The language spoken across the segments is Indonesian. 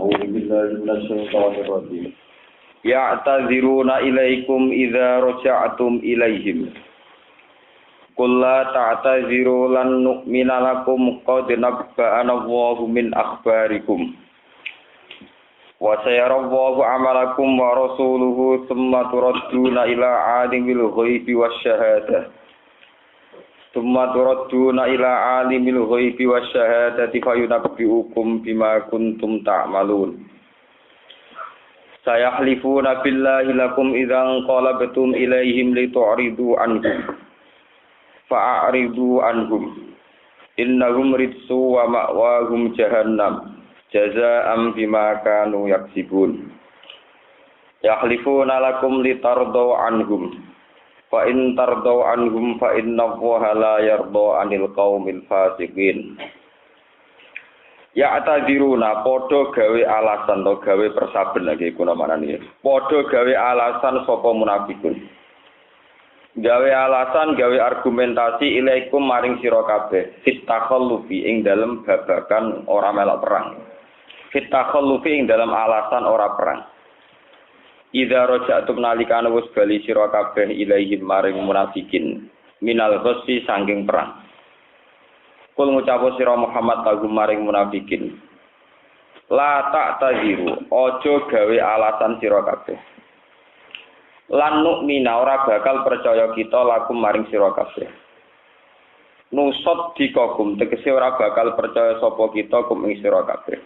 أعوذ بالله من الشيطان الرجيم يعتذرون إليكم إذا رجعتم إليهم قل لا تعتذروا لن نؤمن لكم قد نبأنا الله من أخباركم وسيرى الله عملكم ورسوله ثم تردون إلى عالم الغيب والشهادة فينبئكم بما كنتم تعملون سيحلفون بالله لكم إذا انقلبتم إليهم لتعرضوا عنهم فأعرضوا عنهم إنهم رجس ومأواهم جهنم جزاء بما كانوا يكسبون يحلفون لكم لترضوا عنهم فإن ترضوا عنهم فإن الله لا يرضى عن القوم الفاسقين Ya'tadziruna padha gawe alasan to gawe persaben lagi kuna manane. Padha gawe alasan sapa munafikun. Gawe alasan, gawe argumentasi ilaikum maring sira kabeh. Fitakhallufi ing dalem babagan ora melok perang. Fitakhallufi ing dalem alasan ora perang. Idza raja'tum nalikana wis bali sira kabeh ilaihim maring munafikin. Minal ghassi sanging perang. Kul ngucapo sira Muhammad kagum maring munafikin. La ta'taziru, aja gawe alasan sira kabeh. Lan nu'mina ora bakal percaya kita lakum maring sira kabeh. Nusot dikagum tegese ora bakal percaya sapa kita kum ing sira kabeh.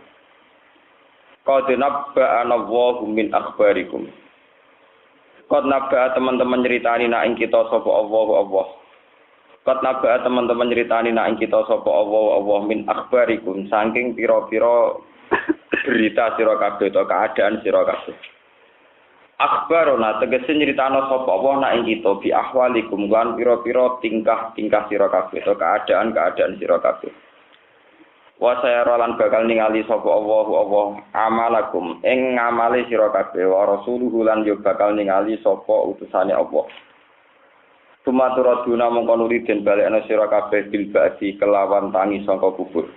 Qad nabba'ana Allahu min akhbarikum. Qad nabba'a teman-teman nyeritani nak ing kita sapa Allah. Qad nabba'a teman-teman nyeritani nak ing kita sapa Allah min akhbarikum saking pira-pira berita sira kabeh to keadaan sira kabeh. Akhbarona tegese nyeritano sapa Allah nak ing kita bi ahwalikum lan pira-pira tingkah sira kabeh to keadaan sira kabeh. Wa sayarolan bakal ningali sapa Allah amalakum ing ngamali sira kabeh wa rasuluhu lan yo bakal ningali sapa utusane Allah. Tumaturaduna mongko nuli den balekno sira kabeh bil ba'di kelawan tangi saka kubur.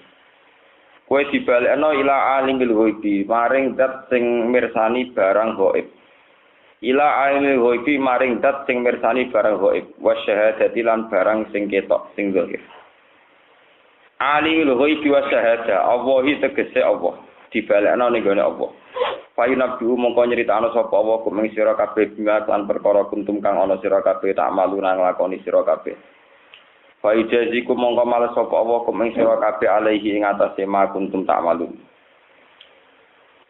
Kowe dibalekno ila alimil ghaibi maring zat sing mirsani barang gaib. Ila alimil ghaibi maring zat sing mirsani barang gaib wa syahadati lan barang sing ketok sing zahir. Alimul ghaibi wa syahada Allah tegese Allah dibalekno ning gone Allah. Fayunabbi'u mongko nyritakno sapa Allah kumeng sira kabeh bima lan perkara kuntum kang ana sira kabeh tak malu nang lakoni sira kabeh. Faijaziku mongko males sapa Allah kumeng sira kabeh alaihi ing atase ma kuntum tak malu.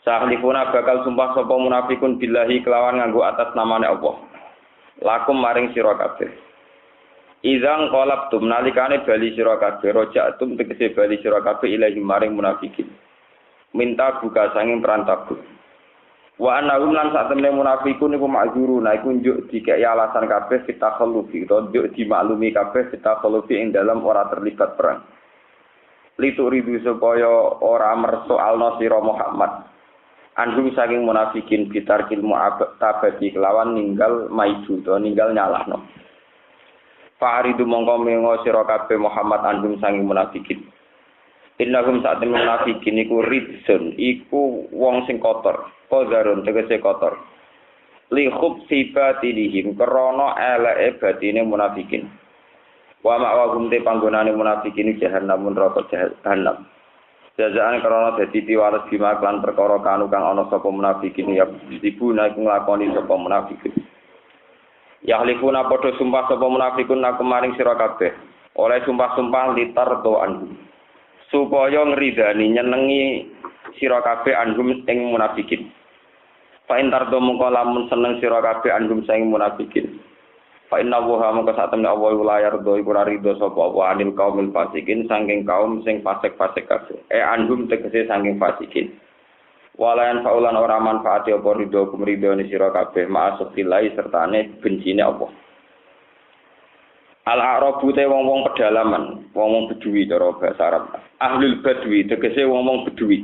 Sahlifuna bakal sumpah sapa munafikun billahi kelawan nganggo atas namane Allah. Lakum maring sira kabeh. Idzang qalabtum nalikane bali sira kabeh roja'tum tegese bali sira kabeh ilahi maring munafikin. Minta buka sanging perantabu. Wa annahum lan sak temene munafikun iku ma'zuruna iku njuk dikek alasan kabeh fitakhallufi to njuk dimaklumi kabeh fitakhallufi ing dalam ora terlibat perang. Lituridu supaya ora mersoalno sira Muhammad. Anhum saking munafikin bitarkil mu'abadi kelawan ninggal maidu to ninggal nyalahno. Fa'ridu mongko mengo sira kabeh Muhammad anhum saking munafikin. Innahum sa'at munafikin iku ridsun iku wong sing kotor. Qadarun tegese kotor. Li khubsi batinihim krana eleke batine munafikin. Wa ma'wahum te panggonane munafikin jahannam neraka jahannam. Jazaan krana dadi piwales bima lan perkara kanu kang ana sapa munafikin ya dibuna iku nglakoni sapa munafikin. Yahlifuna padha sumpah sapa munafikun nak maring sira kabeh. Oleh sumpah-sumpah litardo anhum. Supaya ngridani nyenengi sira kabeh anhum ing munafikin. Fa in tardo mongko lamun seneng sira kabeh anhum saing munafikin. Fa inna wa mongko sak temne Allah wilayar do iku ora rido sapa wa anil kaumil fasikin saking kaum sing fasik-fasik kabeh. Anhum tegese saking fasikin. Walayan faulan ora manfaati apa rido kumridone sira kabeh ma'asufilai sertane bencine Allah. Al-Arabu te wong-wong pedalaman, wong-wong bedui cara bahasa Arab. Ahlul badwi tegese wong-wong bedui.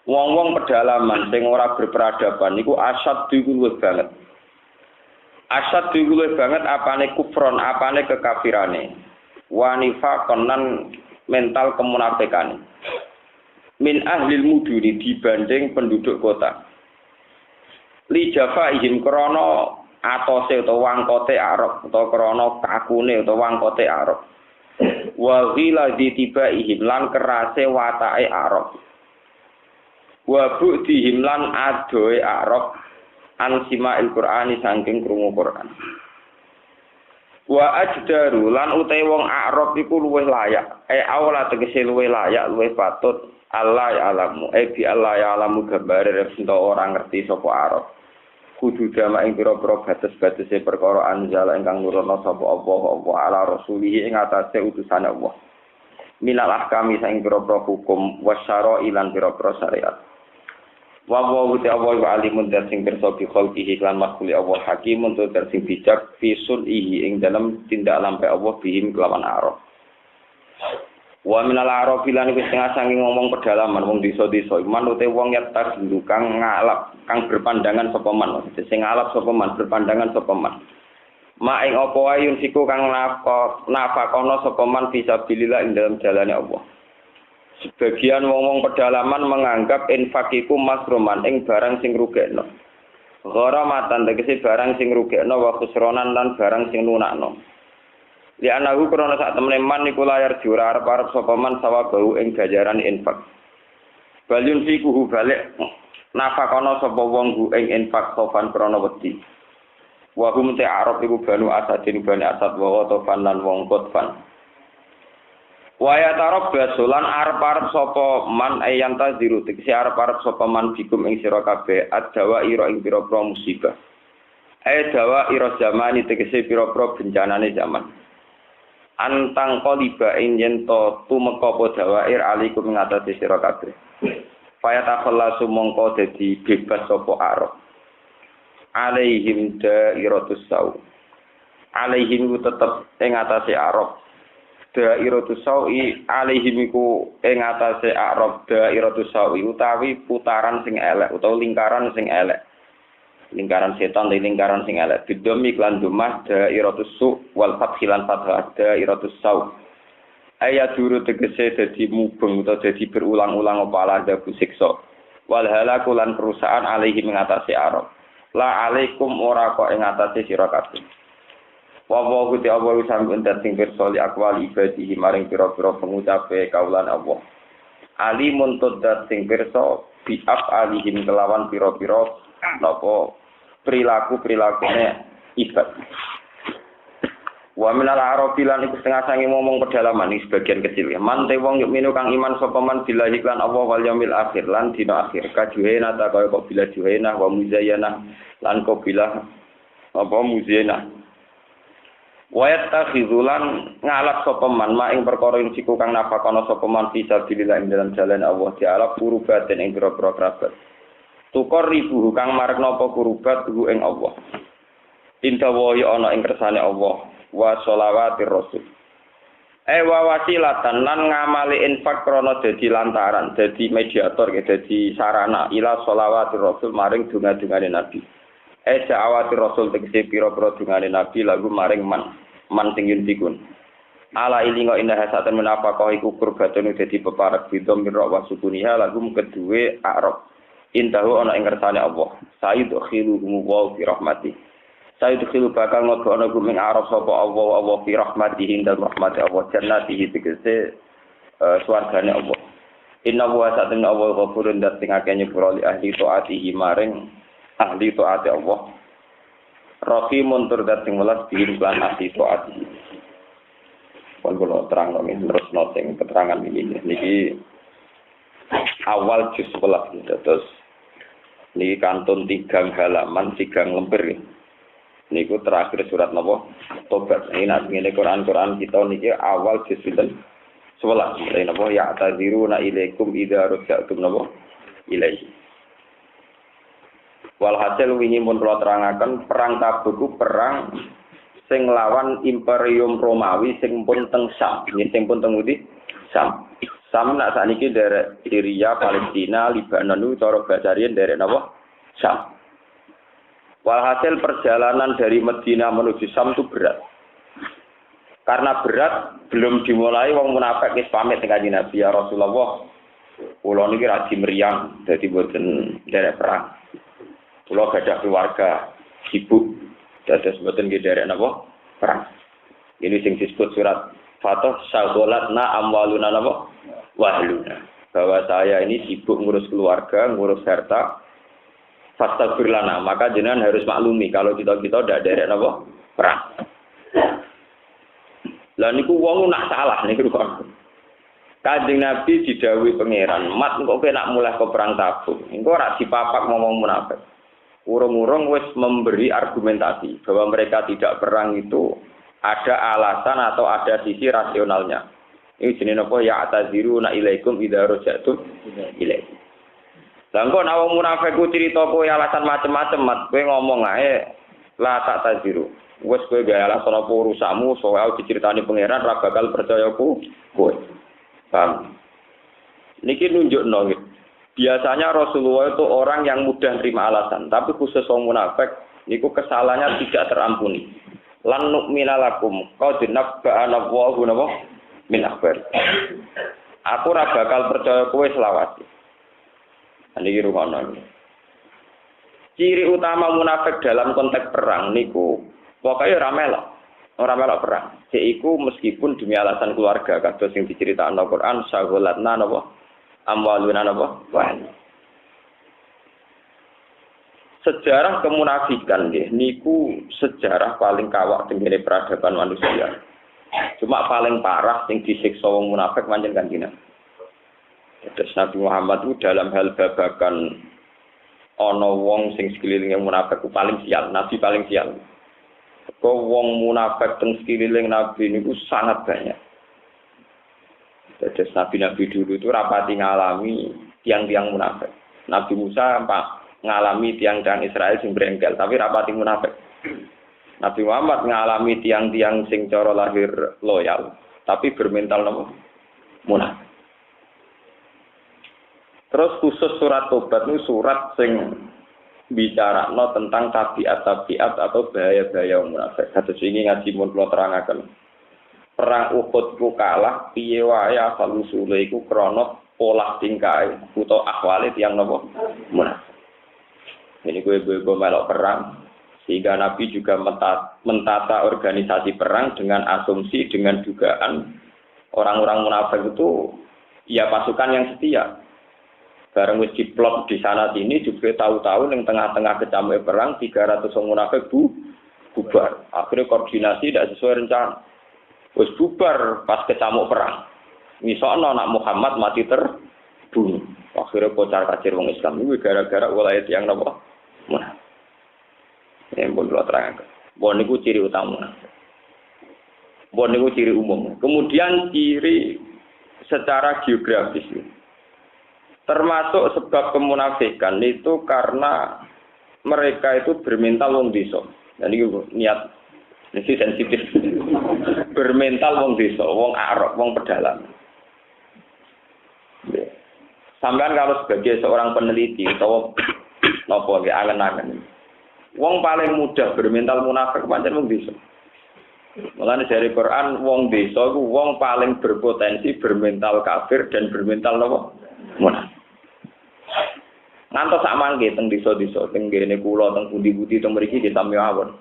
Wong-wong pedalaman sing ora berperadaban niku asad luwih banget. Asad luwih banget apane kufron, apane kekafirane. Wa nifaqan mental kemunafikane. min ahlil muduni dibanding penduduk kota. Li jafaihim krana atose utawa wangkote Arab utawa krana kakune utawa wangkote Arab. Wa ghiladi tibaihim lan kerase watake Arab. Wa bu'dihim lan adoe Arab an sima'il Qur'ani saking krungu Qur'an. Wa ajdaru lan utahe wong Arab iku luwih layak. Aula tegese luwih layak, luwih patut Allah ya alamu. Bi Allah ya alamu gambare resento ora ngerti sapa Arab. Kudu dama ing pira-pira batas-batase perkara anjala ingkang nurono sapa Allah ala rasulih ing atase utusane Allah. Minal ahkami saing pira-pira hukum wasyara ilan pira-pira syariat. Wa wa alimun sing pirsa bi khalqihi lan makhluk Allah hakimun tur sing bijak fi sulhi ing dalam tindak lampe Allah bihim kelawan Arab. Wa minal arab lan wis tengah saking ngomong pedalaman wong desa-desa man ute wong yatas kang ngalap kang berpandangan sapa man sing ngalap sapa man berpandangan sapa man ma ing apa wae siku kang nafakono sapa man fisabilillah ing dalam jalane Allah. Sebagian wong-wong pedalaman menganggap infak iku masruman ing barang sing rugekno. Gharamatan tegese barang sing rugekno wa khusronan lan barang sing lunakno. Li anahu krana sak temene man niku layar jura arep-arep sapa man sawabau ing ganjaran infak. Balyun fikuhu balik nafakono sapa wong gu ing infak sofan krana wedi. Wa hum ta'arab iku banu asadin bani asad wa tofan lan wong kotfan. Waya tarab basulan arep-arep sapa man ayanta ziru tegese arep-arep sapa man bikum ing sira kabeh adawa ira ing pira-pira musibah. Dawa ira zamani tegese pira-pira bencanane zaman. Antang qaliba ing yen to tumeka apa dawair alikum ngatasi sira kabeh. Faya takhallasu mongko dadi bebas sapa Arab. Alaihim dairatus sau. Alaihim tetep ing atase Arab. Dairatus saui alaihim iku ing atase Arab dairatus saui utawi putaran sing elek utawa lingkaran sing elek. Lingkaran setan dan lingkaran sing elek bidomi lan dumah dairatus su wal fathilan fathah dairatus sau. Ayat duru tegese dadi mubeng utawa dadi berulang-ulang apa ala siksa. Wal halaku lan perusahaan alaihi mengatasi Arab. La alaikum ora kok ing atase sira kabeh. Wa wa gusti Allah sampun sing pirsa li aqwal ibadihi maring pira-pira pengucape kaulan Allah. Alimun tuddat sing pirsa bi afalihim kelawan pira-pira napa perilaku-perilakune ibad. Wa minal arabi lan iku setengah sange ngomong pedalaman iki sebagian kecil ya. Man te wong yuk minu kang iman sapa man billahi lan Allah wal yaumil akhir lan dina akhir. Kajuhena ta kaya kok bila juhena wa muzayyana lan kok bila apa muzayyana. Wa yatakhizulan ngalap sapa man ma ing perkara ing siku kang nafakono sapa man fisabilillah ing dalam jalan Allah Ta'ala kurubaten ing pira-pira kerabat. Tukar ribu kang marek napa kurubat ing Allah. Inta wa ana ing kersane Allah wa sholawatir rasul. Wa wasilatan lan ngamali infak krana dadi lantaran, dadi mediator, dadi sarana ila sholawatir rasul maring donga-dungane Nabi. Da'awatir rasul tegese pira-pira dungane Nabi lagu maring man sing yuntikun. Ala ilingo indah hasatan menapakah iku kurbatun dadi peparek bidom mirra wa sukuniha lagu kedue Arab. Intahu ana ing kersane Allah. Sayyid khiluhum wa fi rahmati. Sayyid khilu bakal ngono guming Arab sapa Allah fi rahmatihi dan rahmati Allah jannatihi tegese swargane Allah. Inna wa satana Allah ghafurun dat sing akeh nyepuro li ahli taatihi maring ahli taati Allah. Rahimun tur dat sing welas bihin lan ahli taatihi. Pun kula terangno terus noting keterangan ini niki awal juz 11 terus niki kantun 3 halaman 3 lembar niku terakhir surat napa Tobat. Ini nek ngene Quran kita niki awal juz 11 napa ya tadziruna ilaikum idza ruja'tum napa ilaihi. Walhasil wingi pun kula terangaken perang Tabuk perang sing lawan Imperium Romawi sing pun teng Syam, sing pun teng Udi Syam. Sam nak sakniki derek Syria, Palestina, Lebanon cara bacarian derek napa? Syam. Walhasil perjalanan dari Madinah menuju Syam itu berat. Karena berat belum dimulai wong munafik wis pamit dengan Nabi ya Rasulullah. Kula niki radi meriang dadi boten derek perang. Kula gadah keluarga sibuk dados boten nggih derek napa perang. Ini sing disebut surat Fatah syaghalatna amwaluna napa wahluna. Bahwa saya ini sibuk ngurus keluarga, ngurus harta. Fastaghfir lana, maka jenengan harus maklumi kalau kita ndak derek napa perang. Lah niku wong nak salah niku kok. Kanjeng Nabi didhawuhi pangeran, "Mat engko kowe nak mulai ke perang Tabuk, engko ora dipapak ngomong munafik." Urung-urung wis memberi argumentasi bahwa mereka tidak perang itu ada alasan atau ada sisi rasionalnya. Ini jenenge napa ya ataziruna ilaikum idza rajatum ilaikum. Lah engko nek wong munafik ku crita kowe alasan macem-macem, Mat, kowe ngomong ae la tak taziru. Wes kowe gawe alasan apa urusanmu soal diceritani pangeran ra bakal percaya kowe. Paham? Niki nunjukno gitu. Biasanya Rasulullah itu orang yang mudah terima alasan, tapi khusus orang munafik niku kesalahannya tidak terampuni. Lan nu'mina lakum qad nabba'ana Allahu napa min akhbar. Aku ora bakal percaya kowe selawase. Niki rumono. Ciri utama munafik dalam konteks perang niku pokoke ora melok. Ora melok perang. Yaiku meskipun demi alasan keluarga kados sing diceritakno Al-Qur'an sagholatna napa amwaluna napa wah. Sejarah kemunafikan nggih niku sejarah paling kawak tengene peradaban manusia. Cuma paling parah sing disiksa wong munafik pancen Kanjeng. Terus Nabi Muhammad itu dalam hal babakan ana wong sing sekelilinge munafik paling sial, Nabi paling sial. Kok wong munafik teng sekeliling Nabi niku sangat banyak. Terus Nabi-nabi dulu itu rapati ngalami tiang-tiang munafik. Nabi Musa ngalami tiang-tiang Israel sing brengkel, tapi rapati munafik. Nabi Muhammad ngalami tiang-tiang sing cara lahir loyal, tapi bermental napa? Munafik. Terus khusus surat Tobat ini surat sing bicara tentang tabiat-tabiat atau bahaya-bahaya munafik. Kados ini ngaji mun kula terangaken. Perang Uhud ku kalah piye wae asal usule iku krana pola tingkae utawa akwale tiyang napa munafik. Ini gue melok perang sehingga Nabi juga mentata organisasi perang dengan asumsi dengan dugaan orang-orang munafik itu ya pasukan yang setia. Bareng wis diplot di sana sini juga tahu-tahu yang tengah-tengah kecamuk perang 300 orang munafik bubar. Akhirnya koordinasi tidak sesuai rencana. Wis bubar pas kecamuk perang. Misalnya anak Muhammad mati terbunuh. Akhirnya kocar kacir wong Islam ini gara-gara wilayah yang napa? Munafik. Yang pun kalau terangkan. Bon niku ciri utama. Bon niku ciri umum. Kemudian ciri secara geografis. Termasuk sebab kemunafikan itu karena mereka itu bermental wong desa. Jadi niat ini sensitif. Bermental wong desa, wong arok, wong pedalaman. Sampean kalau sebagai seorang peneliti atau nopo nggih angen-angen. Wong paling mudah bermental munafik pancen wong desa. Mulane dari Quran wong desa iku wong paling berpotensi bermental kafir dan bermental nopo? Munafik. Ngantos sak mangke teng desa-desa teng ngene kula teng pundi-pundi teng mriki kita mawon.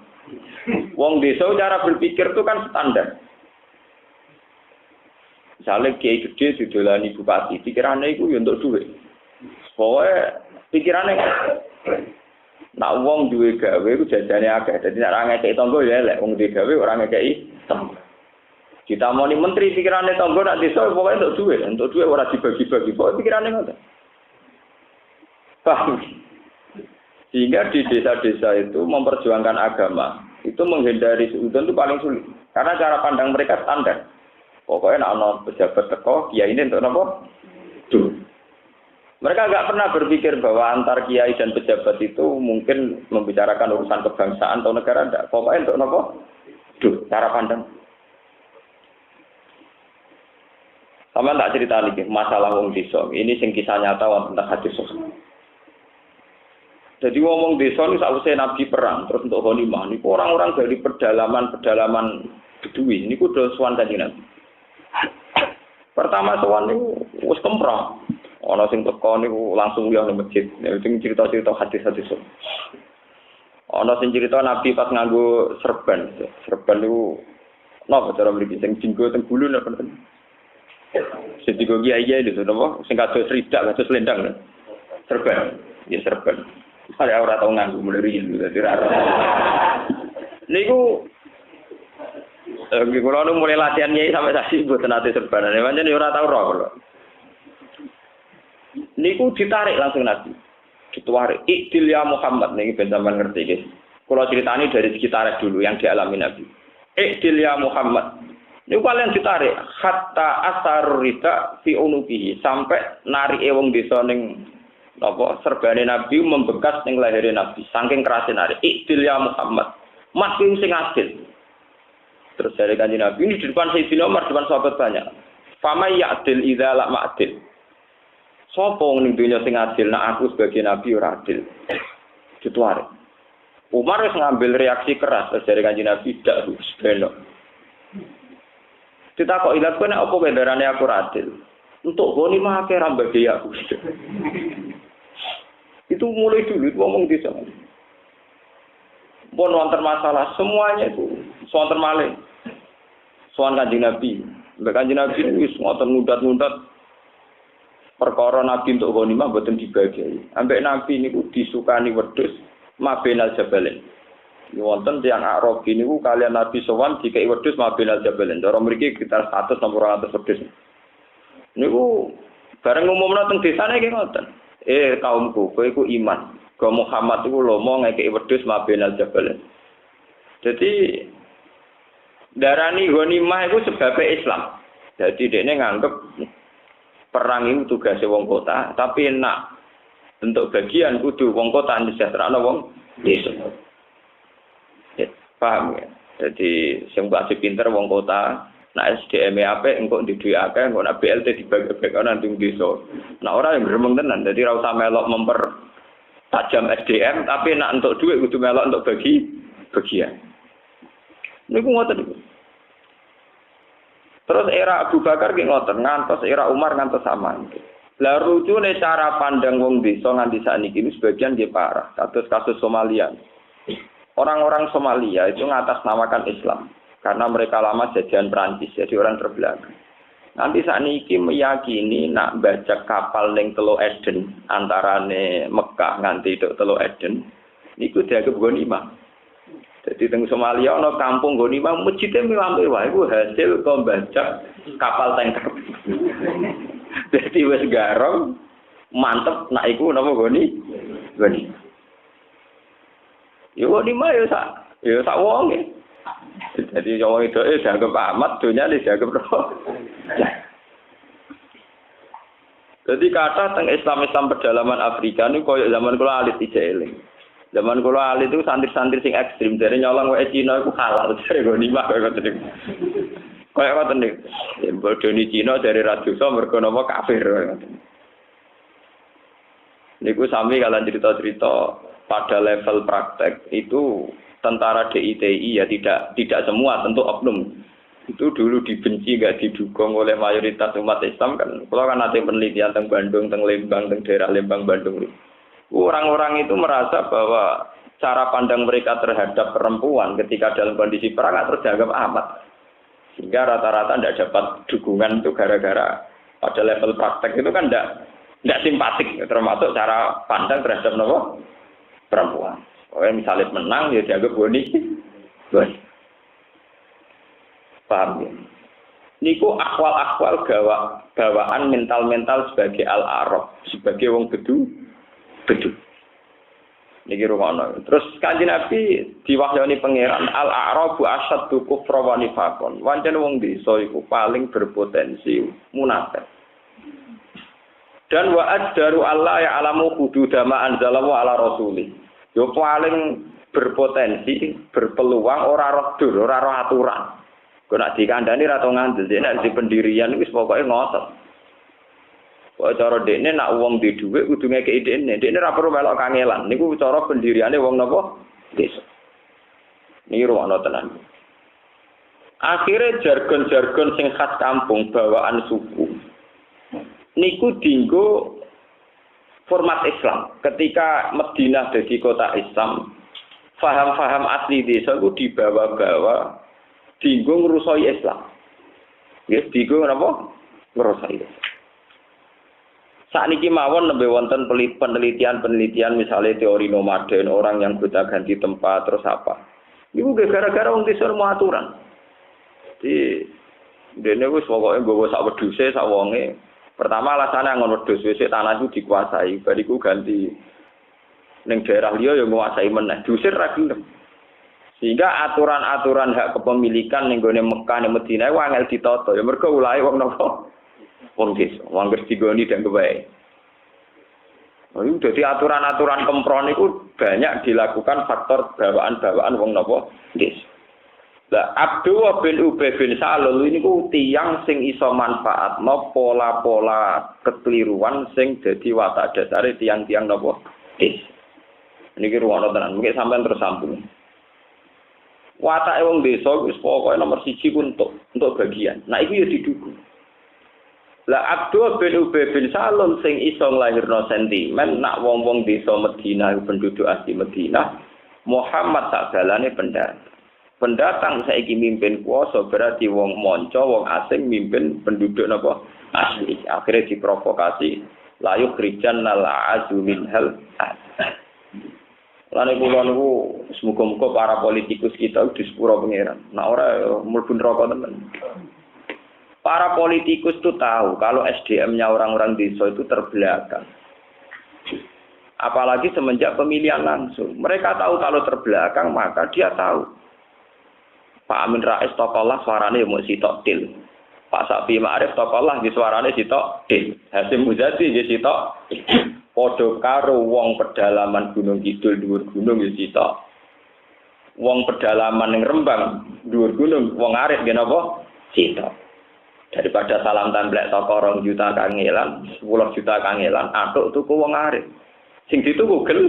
Wong desa cara berpikir itu kan standar. Misalnya kiai gede didolani bupati, pikirannya itu ya untuk duit. Pokoknya pikirannya nak wong duwe gawe itu jajane akeh. Dadi nek ora ngekeki tangga ya elek, wong duwe gawe ora ngekeki tangga. Ditamoni menteri pikirannya tangga nak desa pokoknya untuk duit ora dibagi-bagi. Pokoknya pikirannya ngoten. Paham? Sehingga di desa-desa itu memperjuangkan agama itu menghindari seudan itu paling sulit karena cara pandang mereka standar. Pokoknya nak pejabat teko kiai ini untuk apa? Duh. Mereka nggak pernah berpikir bahwa antar kiai dan pejabat itu mungkin membicarakan urusan kebangsaan atau negara enggak. Pokoknya untuk apa? Duh, cara pandang. Sama tak cerita lagi masalah wong desa. Ini sing kisah nyata tentang hadis sosial. Jadi ngomong desa ini sausé Nabi perang terus untuk ghanimah niku orang-orang dari pedalaman Bedui niku do sowan Kanjeng Nabi. Pertama sowan niku wis kemprong. Ana sing teko niku langsung liya nang masjid. Sing cerita-cerita hadis-hadis. Ana sing cerita Nabi pas nganggo serban. Serban niku napa cara mriki sing dinggo teng bulu napa. Sing dinggo kiai itu napa sing kados ridak, kados lendang. Serban. Ya serban. Saya ora tau nganggo mulai riyen dadi ra. Niku kula nu mulai latihan nyai sampai saksi mboten ate serbanan. Pancen ora tau ora kula. Niku ditarik langsung Nabi. Ditarik. Ikdil ya Muhammad niki ben sampean ngerti nggih. Kula critani dari segi tarik dulu yang dialami Nabi. Ikdil ya Muhammad. Niku kalian ditarik hatta asarur rida fi unubihi sampai narike wong desa ning napa serbane Nabi membekas ning lahire Nabi saking kerase narik. Ikdil ya Muhammad. Mas sing adil. Terus dari Kanjeng Nabi ini di depan Sayyidina Umar, di depan sahabat banyak. Fama ya'dil idza la ma'dil. Sapa ning dunya sing adil, nek aku sebagai nabi ora adil. Dituare. Umar wis ngambil reaksi keras terus dari Kanjeng Nabi dak belok. Ditakok ilat kowe nek apa bendarane aku ora adil. Untuk goni mah akeh ra mbagi aku. Itu mulai dulu ngomong di sana. Pun wonten masalah semuanya itu wonten malih. Soal Kanjeng Nabi. Mbek Kanjeng Nabi wis ngoten ngundat-ngundat perkara Nabi untuk ghanimah mboten dibagi. Ambek Nabi niku disukani wedhus mabenal jabalen. Wonten tiyang Arabi niku kalian Nabi sowan dikei wedhus mabenal jabalen. Cara mriki sekitar 100 sampai 200 wedhus. Niku bareng umumna teng desane nggih ngoten. Kaumku, kowe iku iman. Kau Muhammad iku lomo ngekei wedhus mabenal jabalen. Jadi darani ghanimah iku sebabnya Islam. Jadi dekne nganggep perang itu tugasnya wong kota, tapi nak untuk bagian kudu wong kota disejahterano wong desa. Paham ya? Jadi sing wajib pinter wong kota, nak SDM apik engko di duwe akeh, engko nak BLT dibagi-bagi ana ning desa. Nah ora yang gremeng tenan, dadi ora usah melok tajam SDM, tapi nak untuk duit kudu melok untuk bagian. Niku ngoten niku. Terus era Abu Bakar ki ngoten, ngantos era Umar ngantos sama. Lah rucune cara pandang wong desa nganti sakniki iki sebagian nggih parah, kasus Somalia. Orang-orang Somalia itu ngatasnamakan Islam karena mereka lama jajahan Prancis, jadi orang terbelakang. Nanti sakniki meyakini nak baca kapal ning Teluk Eden antarane Mekah nganti Teluk Eden niku dianggap ghanimah. Jadi teng Somalia ana kampung ghanimah masjide milampe wae iku hasil kok baca kapal tanker. Jadi wis garong mantep nak iku napa ghanimah. Yo ghanimah yo sak wong e. Jadi wong itu dianggap amat, dunia dianggap roh. Jadi kata tentang Islam pedalaman Afrika ini koyo zaman kula alit ijeling. Zaman kula alit itu santri-santri sing ekstrim dari nyolong wae Cina iku halal dari ghanimah koyo ngoten. Koyo ngoten niku. Bodoni Cina dari radosa mergo napa kafir koyo ngoten. Niku sami kalian cerita-cerita pada level praktek itu tentara DITI ya tidak semua tentu oknum itu dulu dibenci nggak didukung oleh mayoritas umat Islam kan. Kalau kan ada penelitian tentang Bandung, tentang Lembang, tentang daerah Lembang, Bandung. Orang-orang itu merasa bahwa cara pandang mereka terhadap perempuan ketika dalam kondisi perang terus dianggap amat. Sehingga rata-rata tidak dapat dukungan itu gara-gara pada level praktek itu kan tidak simpatik termasuk cara pandang terhadap perempuan. Misalnya menang ya dianggap boni. Paham ya? Niku akwal-akwal bawaan mental-mental sebagai al-Arab, sebagai wong bedu. Niki rumono. Terus Kanjeng Nabi diwahyani pangeran al-Arabu asyaddu kufra wa nifaqan. Wancen wong desa iku paling berpotensi munafik. Dan wa ajdaru Allah ya alamu hudud ma anzalallahu ala rasuli. Yo paling berpotensi berpeluang ora roh dur, ora roh aturan. Kok nek dikandani ra tau ngandel, nek di pendirian wis pokoke ngotot. Kok cara dekne nak wong di dhuwit kudu ngekeki dekne ra perlu melok kangelan. Niku cara pendiriane wong napa? Desa. Niki ruwono tenan. Akhire jargon-jargon sing khas kampung bawaan suku. Niku dienggo format Islam. Ketika Madinah jadi kota Islam, faham-faham asli desa itu dibawa-bawa dienggo ngrusoi Islam. Ya, dienggo napa? Ngrusoi Islam. Sakniki mawon nembe wonten penelitian-penelitian misalnya teori nomaden, orang yang gonta-ganti tempat terus apa. Iku gara-gara wong desa mau aturan. Di dene wis pokoke nggawa sak wedhuse sak wonge. Pertama alasannya ngono wedhus wis tanah itu dikuasai, bariku ganti ning daerah liya ya nguasai meneh. Diusir ra gelem. Sehingga aturan-aturan hak kepemilikan ning gone Mekah ning Madinah wae angel ditata. Ya mergo ulahe wong napa? Wong desa, wong digoni dan kebaik. Oh, jadi aturan-aturan kempron itu banyak dilakukan faktor bawaan-bawaan wong napa? Desa. Lah Abdullah bin Ubay bin Salul ini ku tiyang sing iso manfaatno pola-pola kekeliruan sing dadi watak dasare tiyang-tiyang napa? Desa. Niki ruwono tenan, mungkin sampean terus sambung. Watake wong desa wis pokoke nomor 1 ku untuk bagian. Nah iku ya didukung. Lah Abdul bin Ubay bin Salul sing iso nglahirno sentimen nak wong-wong desa Madinah penduduk asli Madinah Muhammad sakjalane pendatang saiki mimpin kuasa berarti wong manca wong asing mimpin penduduk napa asli. Akhirnya diprovokasi layu krijan nal azumin hal. Lan kula niku semoga-moga para politikus kita di sepuro pangeran. Nak ora mlebu neraka tenan. Para politikus itu tahu kalau SDM-nya orang-orang desa itu terbelakang. Apalagi semenjak pemilihan langsung. Mereka tahu kalau terbelakang, maka dia tahu. Pak Amin Rais tokolah suaranya mau sitok til. Pak Safi Ma'arif tokolah di suaranya sitok til. Hasim Muzadi di sitok. Podo karo wong pedalaman Gunung Kidul dhuwur gunung ya sitok. Wong pedalaman ning Rembang dhuwur gunung wong arit nggih napa? Sitok. Daripada salam templek toko 2 juta kangelan, 10 juta kangelan, atuk tuku wong arit. Sing dituku gel.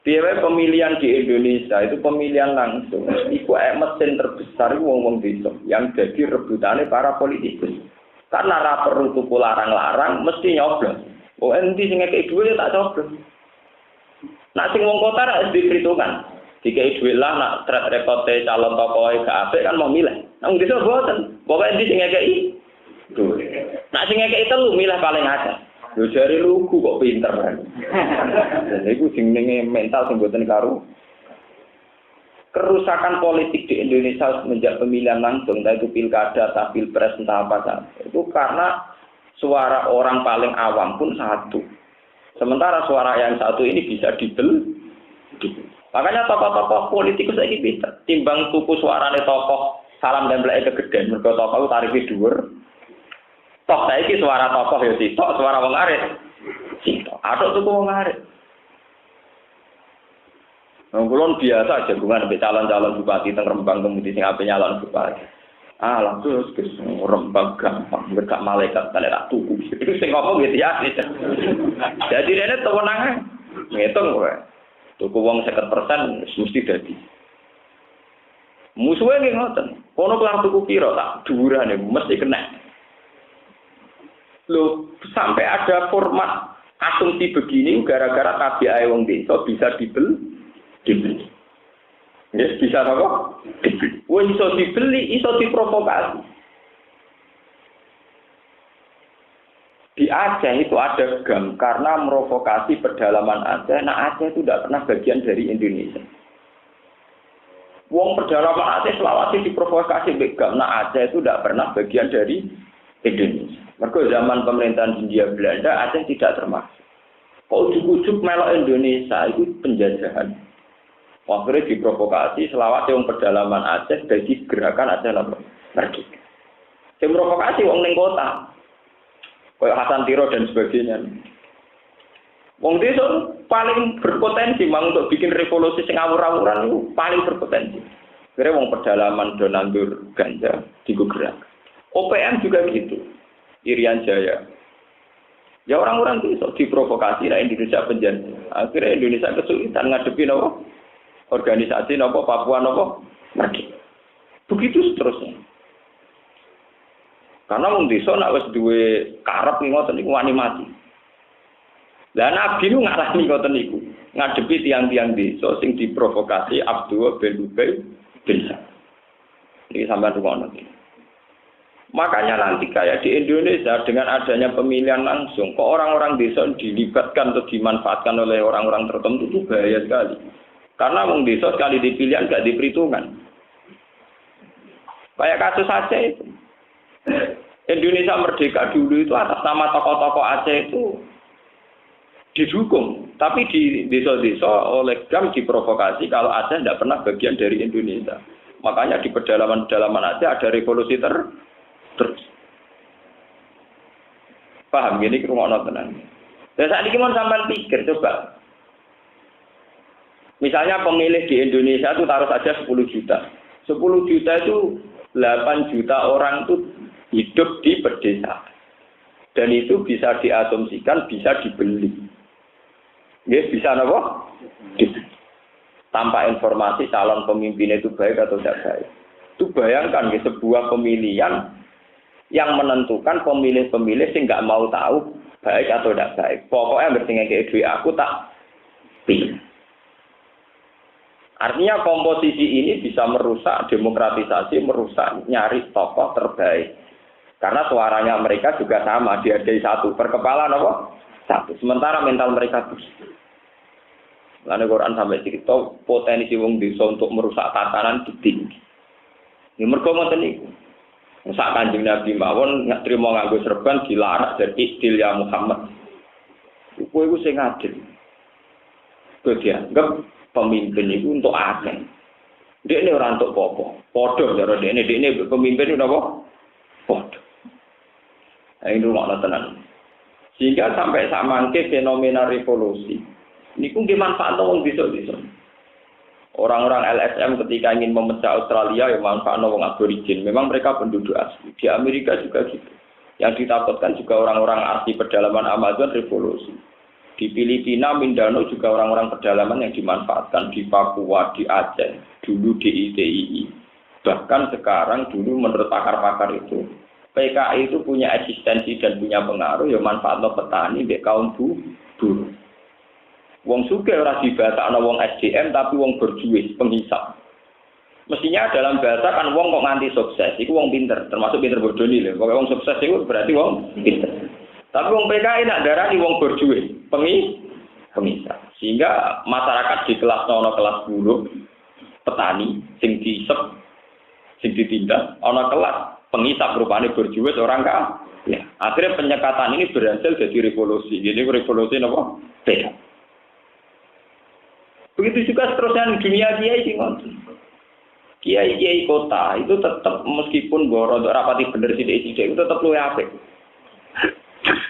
Piye pemilihan di Indonesia itu pemilihan langsung. Iku mesin terbesar wong-wong desa yang jadi rebutannya para politikus. Karena ra perlu tuku larang-larang mesti nyoblos. Oh endi sing ngekek dhuwit tak coblos. Nak sing wong kota ra diperhitungkan. Dikai duit lah, nak track record calon tokoe gak apik kan mau milih. Nang desa boten. Pokoke endi sing ngekeki duit. Nak sing ngekeki telu milih paling akeh. Lho jare lugu kok pinter kan. Dan iku sing ning mental sing boten karo. Kerusakan politik di Indonesia semenjak pemilihan langsung, entah itu pilkada, entah pilpres, entah apa saja. Itu karena suara orang paling awam pun satu. Sementara suara yang satu ini bisa dibeli. Makanya tokoh-tokoh politikus saiki pinter. Timbang tuku suarane tokoh salam templeke kegedean mergo tokoh tarife dhuwur. Tok saiki suara tokoh ya sitok, suara wong arit sitok. Atok tuku wong arit. Ngulon biasa jagungan mbek calon-calon bupati teng Rembang kemudian sing ape nyalon bupati. Ah langsung wis Rembang gampang, gak malaikat tak tak tuku. Itu sing ngomong gitu ya. Jadi rene tewenang ngitung kowe. Tuku wong 50% mesti dadi. Musuhe nggih ngoten. Kono kelar tuku pira tak dhuwurane mesti kena. Loh, sampai ada format asumsi begini gara-gara tabiae wong desa bisa dibeli. Yes, bisa apa? Dibeli. Wong iso dibeli, iso diprovokasi. Di Aceh itu ada GAM karena merovokasi pedalaman Aceh. Nah Aceh itu tidak pernah bagian dari Indonesia. Wong pedalaman Aceh Sulawesi diprovokasi oleh GAM. Nah Aceh itu tidak pernah bagian dari Indonesia. Mergo zaman pemerintahan Hindia Belanda Aceh tidak termasuk. Kok ujuk-ujuk melok Indonesia itu penjajahan. Akhirnya diprovokasi Sulawesi wong pedalaman Aceh dari gerakan Aceh Merdeka. Yang provokasi wong ning kota. Kayak Hasan Tiro dan sebagainya. Wong desa paling berpotensi mang untuk bikin revolusi sing awur-awuran itu paling berpotensi. Kira wong pedalaman do nandur ganja digerak. OPM juga gitu. Irian Jaya. Ya orang-orang itu diprovokasi lah Indonesia penjajah. Akhirnya Indonesia kesulitan ngadepi apa? Organisasi apa Papua apa? Merdeka. Begitu seterusnya. Karena wong desa nek wis duwe karep ngoten niku wani mati. Lah Nabi nu ngarani ngoten niku, ngadepi tiang-tiang desa sing diprovokasi Abdul bin Ubay bin Salul. Ini sampai rumah nanti. Makanya nanti kayak di Indonesia dengan adanya pemilihan langsung, kok orang-orang desa dilibatkan atau dimanfaatkan oleh orang-orang tertentu itu bahaya sekali. Karena wong desa sekali dipilihan gak diperhitungkan. Kayak kasus Aceh itu. Indonesia merdeka dulu itu atas nama tokoh-tokoh Aceh itu didukung. Tapi di desa-desa oleh GAM diprovokasi kalau Aceh tidak pernah bagian dari Indonesia. Makanya di pedalaman-pedalaman Aceh ada revolusi terus. Paham gini kerumah tenang. Dan saat ini mau sampai pikir coba. Misalnya pemilih di Indonesia itu taruh saja 10 juta. 10 juta itu 8 juta orang itu hidup di pedesaan. Dan itu bisa diasumsikan bisa dibeli. Yes, bisa apa? Tanpa informasi calon pemimpin itu baik atau tidak baik. Itu bayangkan ya, sebuah pemilihan yang menentukan pemilih-pemilih sing nggak mau tahu baik atau tidak baik. Pokoknya bertinggal kayak duit aku tak pilih. Artinya komposisi ini bisa merusak demokratisasi, merusak nyari tokoh terbaik. Karena suaranya mereka juga sama, dihargai satu per kepala apa? Satu. Sementara mental mereka terus. Lalu Quran sampai cerita potensi wong desa untuk merusak tatanan itu tinggi. Ini mergo ngoten niku. Sak Kanjeng Nabi mawon nggak terima nganggo serban dilarang dari istil ya Muhammad. Kowe iku sing adil. Kowe dianggap pemimpin itu untuk akeh. Dekne ora untuk apa-apa. Padha karo dekne pemimpin itu napa? Padha. Ini rumah tenan. Sehingga sampai samangke fenomena revolusi. Niku nggih manfaat wong desa-desa. Orang-orang LSM ketika ingin memecah Australia ya manfaat wong aborigin. Memang mereka penduduk asli. Di Amerika juga gitu. Yang ditakutkan juga orang-orang asli pedalaman Amazon revolusi. Di Filipina, Mindanao juga orang-orang pedalaman yang dimanfaatkan di Papua, di Aceh, dulu di ITII. Bahkan sekarang dulu menurut pakar-pakar itu PKI itu punya eksistensi dan punya pengaruh ya manfaat petani di kaum buruh. Wong sugih ora dibatakno wong SDM tapi wong berjuis, penghisap. Mestinya dalam bahasa kan wong kok nganti sukses, iku wong pinter, termasuk pinter bodoni lho. Pokoke wong sukses iku berarti wong pinter. Tapi wong PKI nak darani wong berjuis, penghisap. Sehingga masyarakat di kelas ana kelas buruh, petani sing diisep, sing ditindak, ana kelas penghisap rupane berjuis orang kaya. Ya, akhirnya penyekatan ini berhasil jadi revolusi. Jadi revolusi napa? Beda. Begitu juga seterusnya di dunia kiai sing ngoten. Kiai kota itu tetap meskipun boros rapati bener sithik-sithik itu tetap luwih apik.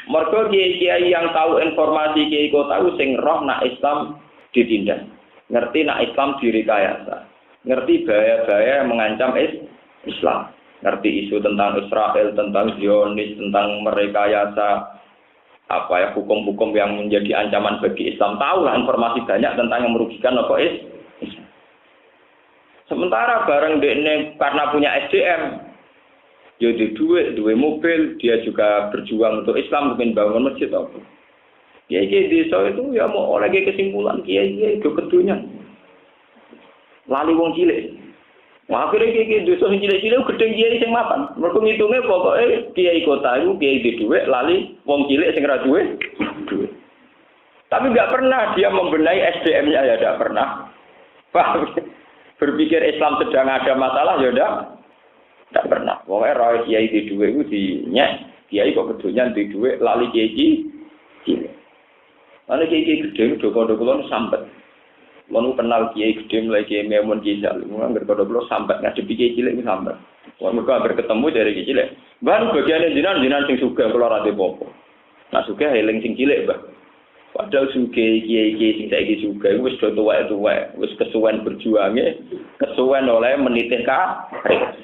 Mergo kiai yang tahu informasi kiai kota itu sing roh nak Islam ditindak. Ngerti nak Islam direkayasa. Ngerti bahaya-bahaya yang mengancam Islam. Ngerti isu tentang Israel, tentang Zionis, tentang merekayasa hukum-hukum yang menjadi ancaman bagi Islam. Tahulah informasi banyak tentang yang merugikan Islam. Sementara bareng dekne karena punya SDM, dia duit, duwe mobil, dia juga berjuang untuk Islam, mungkin bangun masjid apa. Kiai desa itu ya mau oleh kesimpulan kiai itu kedunya. Lali wong cilik. Wah, akhirnya kiai desa sing cilik-cilik gedeng kiai sing mapan. Mergo ngitunge pokoke kiai kota itu kiai di duit, lali wong cilik sing ra duwe duit. Tapi enggak pernah dia membenahi SDM-nya ya enggak pernah. Paham? Berpikir Islam sedang ada masalah ya enggak pernah. Pokoknya roh kiai di duit itu dinyek, kiai kok kedonyan di duit lali kiai cilik. Lalu kiai gede doko-doko sambat. Lalu kenal kiai gede mulai kiai Memun kiai Jalu. Angger doko sambat ngadepi kiai cilik sambat. Wah mereka berketemu dari kiai cilik. Baru bagian jenengan sing sugih kula ra popo. Nah sugih eling sing cilik, Mbah. Padahal sugih kiai sing saiki sugih wis do tuwek-tuwek, wis kesuwen berjuange, kesuwen oleh menitih karir.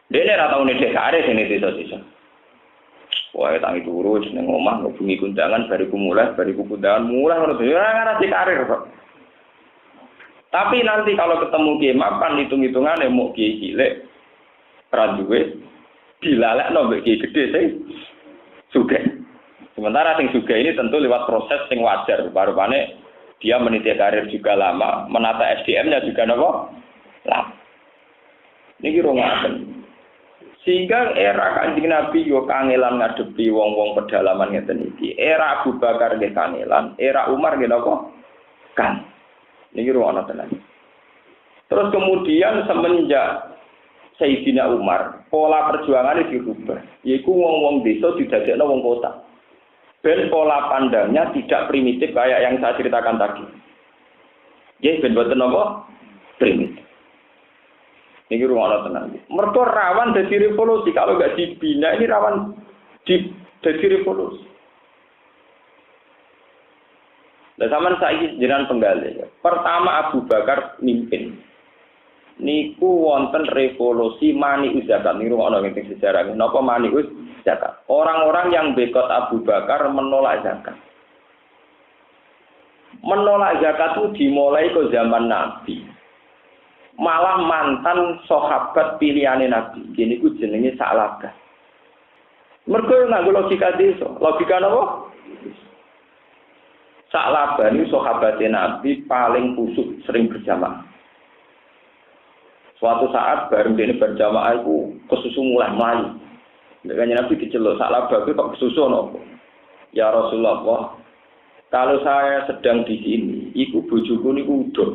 Dene ra tau nitih karir sing desa-desa. Wah, tangi turu wis ning omah ngubungi kundangan bariku kundangan mulai ngono ora ngarasi karir kok. Tapi nanti kalau ketemu kiai mapan hitung-hitungane mau kiai cilik ra duwe dilalekno mbek kiai gedhe sing sugih. Sementara sing sugih ini tentu lewat proses sing wajar, rupane dia meniti karir juga lama, menata SDM-nya juga lama. Niki rungaken. Sehingga era Kanjeng Nabi yo kangelan ngadepi wong-wong pedalaman ngeten iki. Era Abu Bakar nggih kangelan, era Umar nggih napa? Kan. Niki rungono tenan. Terus kemudian semenjak Sayyidina Umar, pola perjuangannya dirubah. Yaiku wong-wong desa didadekno wong kota. Ben pola pandangnya tidak primitif kayak yang saya ceritakan tadi. Ya, ben boten apa? Primitif. Ini ruang tenang. Mereka rawan dari revolusi. Kalau nggak dibina, ini rawan dari revolusi. Nah, zaman saya jenengan penggali. Pertama Abu Bakar mimpin. Niku wonten revolusi Mani'uz Zakat. Niku ana ing sejarah. Napa Mani'uz Zakat? Orang-orang yang boikot Abu Bakar menolak zakat. Menolak zakat itu dimulai ke zaman Nabi. Malah mantan sahabat pilihane Nabi. Gini ku jenenge Sa'labah. Mergo nganggo logika desa. Logika napa? Sa'labah ini sahabat Nabi paling kusuk sering berjamaah. Suatu saat bareng dene berjamaah iku kesusu mulai mlayu. Makanya Nabi diceluk Sa'labah itu kok kesusu napa? Ya Rasulullah, kalau saya sedang di sini, iku bojoku niku udah.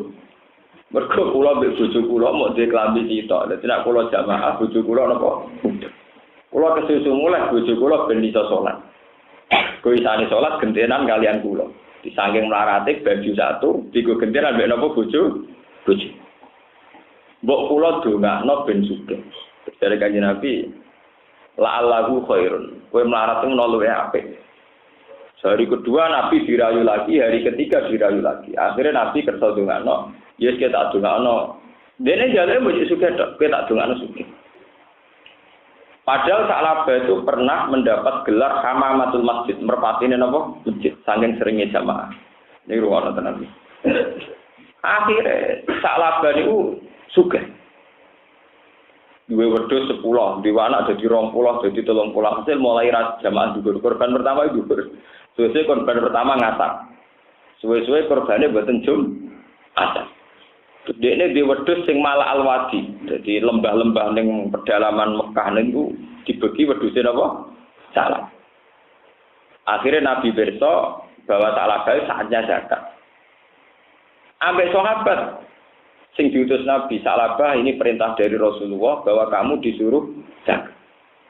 Mergo kula mbek bojo kula mau duwe klambi sitok. Dadi nek kula jamaah bojo kula napa? Kula kesusu mulai bojo kula ben iso salat. Kuwi isane salat gentenan kalian kula. Disangking mlarate baju satu, digo gentenan mbek napa bojo? Bojo. Mbok kula dongakno ben sugih. Dari Kanjeng Nabi, la'allahu khairun. Kowe melarat itu luwih apik. Hari kedua Nabi dirayu lagi, hari ketiga dirayu lagi. Akhirnya Nabi kersa dongakno, yes kita dongakno. Dene jare mbok sugih tok, kowe tak dongakno sugih. Padahal Sa'labah itu pernah mendapat gelar Hamamatul Masjid, merpatine napa? Masjid, saking seringnya jamaah. Ini ruwana tenan. Akhirnya Sa'labah niku sugih. Duwe wedhus 10, duwe anak dadi 20, dadi 30. Hasil mulai jamaah dhuwur. Korban pertama dhuwur. Suwe-suwe korban pertama ngasak. Suwe-suwe korbane mboten jum asal. Dekne di wedhus sing Mala Al-Wadi. Dadi lembah-lembah ning pedalaman Mekah niku dibagi wedhuse napa? Salah. Akhirnya Nabi berso bahwa Sa'labah saatnya zakat. Ambek sahabat sing diutus Nabi Sa'labah ini perintah dari Rasulullah bahwa kamu disuruh zakat.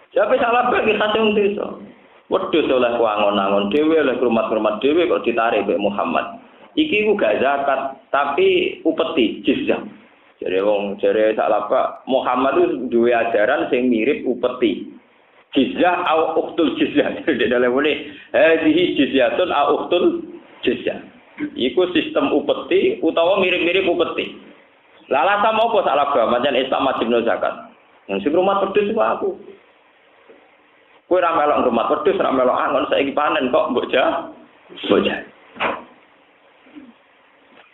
Siapa Sa'labah iki khase wong desa. Wedhus oleh kuangon-angon dhewe oleh rumah-rumah dhewe kok ditarik mbek Muhammad. Iki ku gak zakat tapi upeti jizyah. Jare Sa'labah Muhammad itu duwe ajaran sing mirip upeti. Jizyah au uktul jizyah. Dadi daleme hadhihi jizyatun au uktul jizyah. Iku sistem upeti utawa mirip-mirip upeti. Lala sama apa Sa'labah macam Islam wajib zakat. Yang sing rumah wedhus iku aku. Kowe ra melok rumah wedhus, ra melok angon saiki panen kok mbok jah.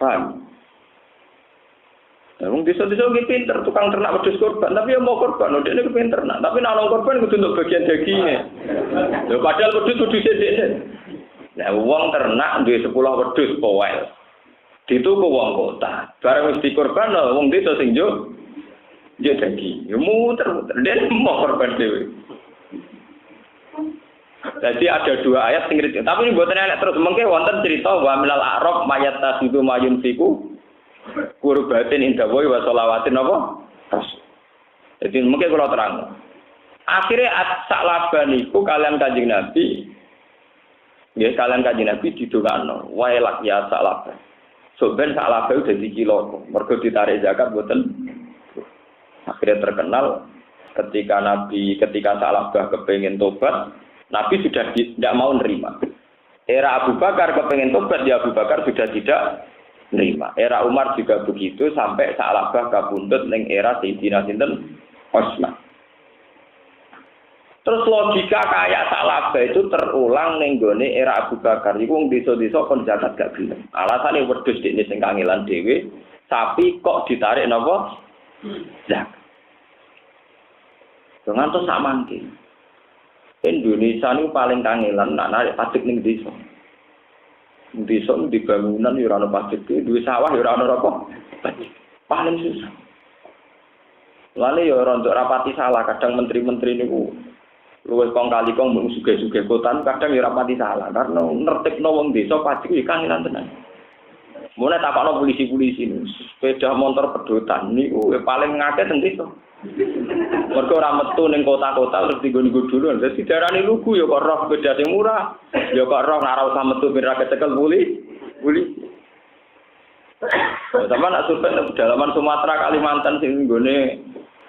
Paham? Wong desa-desa iki pinter tukang ternak wedhus korban, tapi ya mau korban, dhekne pinter nak, tapi nek ana korban kudu untuk bagian daginge. Lho padahal wedhus dhekne. Lah wong ternak duwe 10 wedhus powel. Dituku wong kota. Barang wis dikorban wong desa sing yo daging. Ya muter-muter dene mau korban dhewe. Jadi ada 2 ayat sing ngerti. Tapi ini mboten enak terus mengke wonten cerita wa milal a'rab mayat tasidu mayun fiku kurbatin indawi wa shalawatin apa? Jadi mungkin kalau terang. Akhirnya Sa'labah niku kalian Kanjeng Nabi. Ya kalian Kanjeng Nabi didongakno. Wailak ya Sa'labah. Ben Sa'labah udah dikilo. Mergo ditarik zakat mboten. Akhirnya terkenal ketika Sa'labah kepengin tobat, Nabi sudah tidak mau nerima. Era Abu Bakar kepengin tobat, ya Abu Bakar sudah tidak nerima. Era Umar juga begitu sampai Sa'labah kabundut ning era Sayyidina sinten Utsman. Terus logika kayak Sa'labah itu terulang ning gone era Abu Bakar. Iku wong desa-desa kon zakat gak gelem. Alasane wedhus dekne sing kangelan dhewe, sapi kok ditarik napa? Zakat. Ngantos sak mangke. Indonesia niku paling kangelan nak narik pajak ning desa. Desa di bangunan ya ora ono pajak, duwe sawah ya ora ono apa. Paling susah. Lalu ya rontok rapati salah, kadang menteri-menteri niku luwes kong kali kong mung sugih-sugih kotan, kadang ya rapati salah karena nertibno wong desa pajak iki kangelan tenan. Mulai takokno polisi-polisi sepeda motor pedotan niku paling ngakeh teng desa. Mergo ora metu ning kota-kota terus digon-gon dulu. Dadi darane lugu ya kok roh sepeda sing murah, ya kok roh ora usah metu ben ra kecekel polisi. Sama nak survei pedalaman Sumatera, Kalimantan sing nggone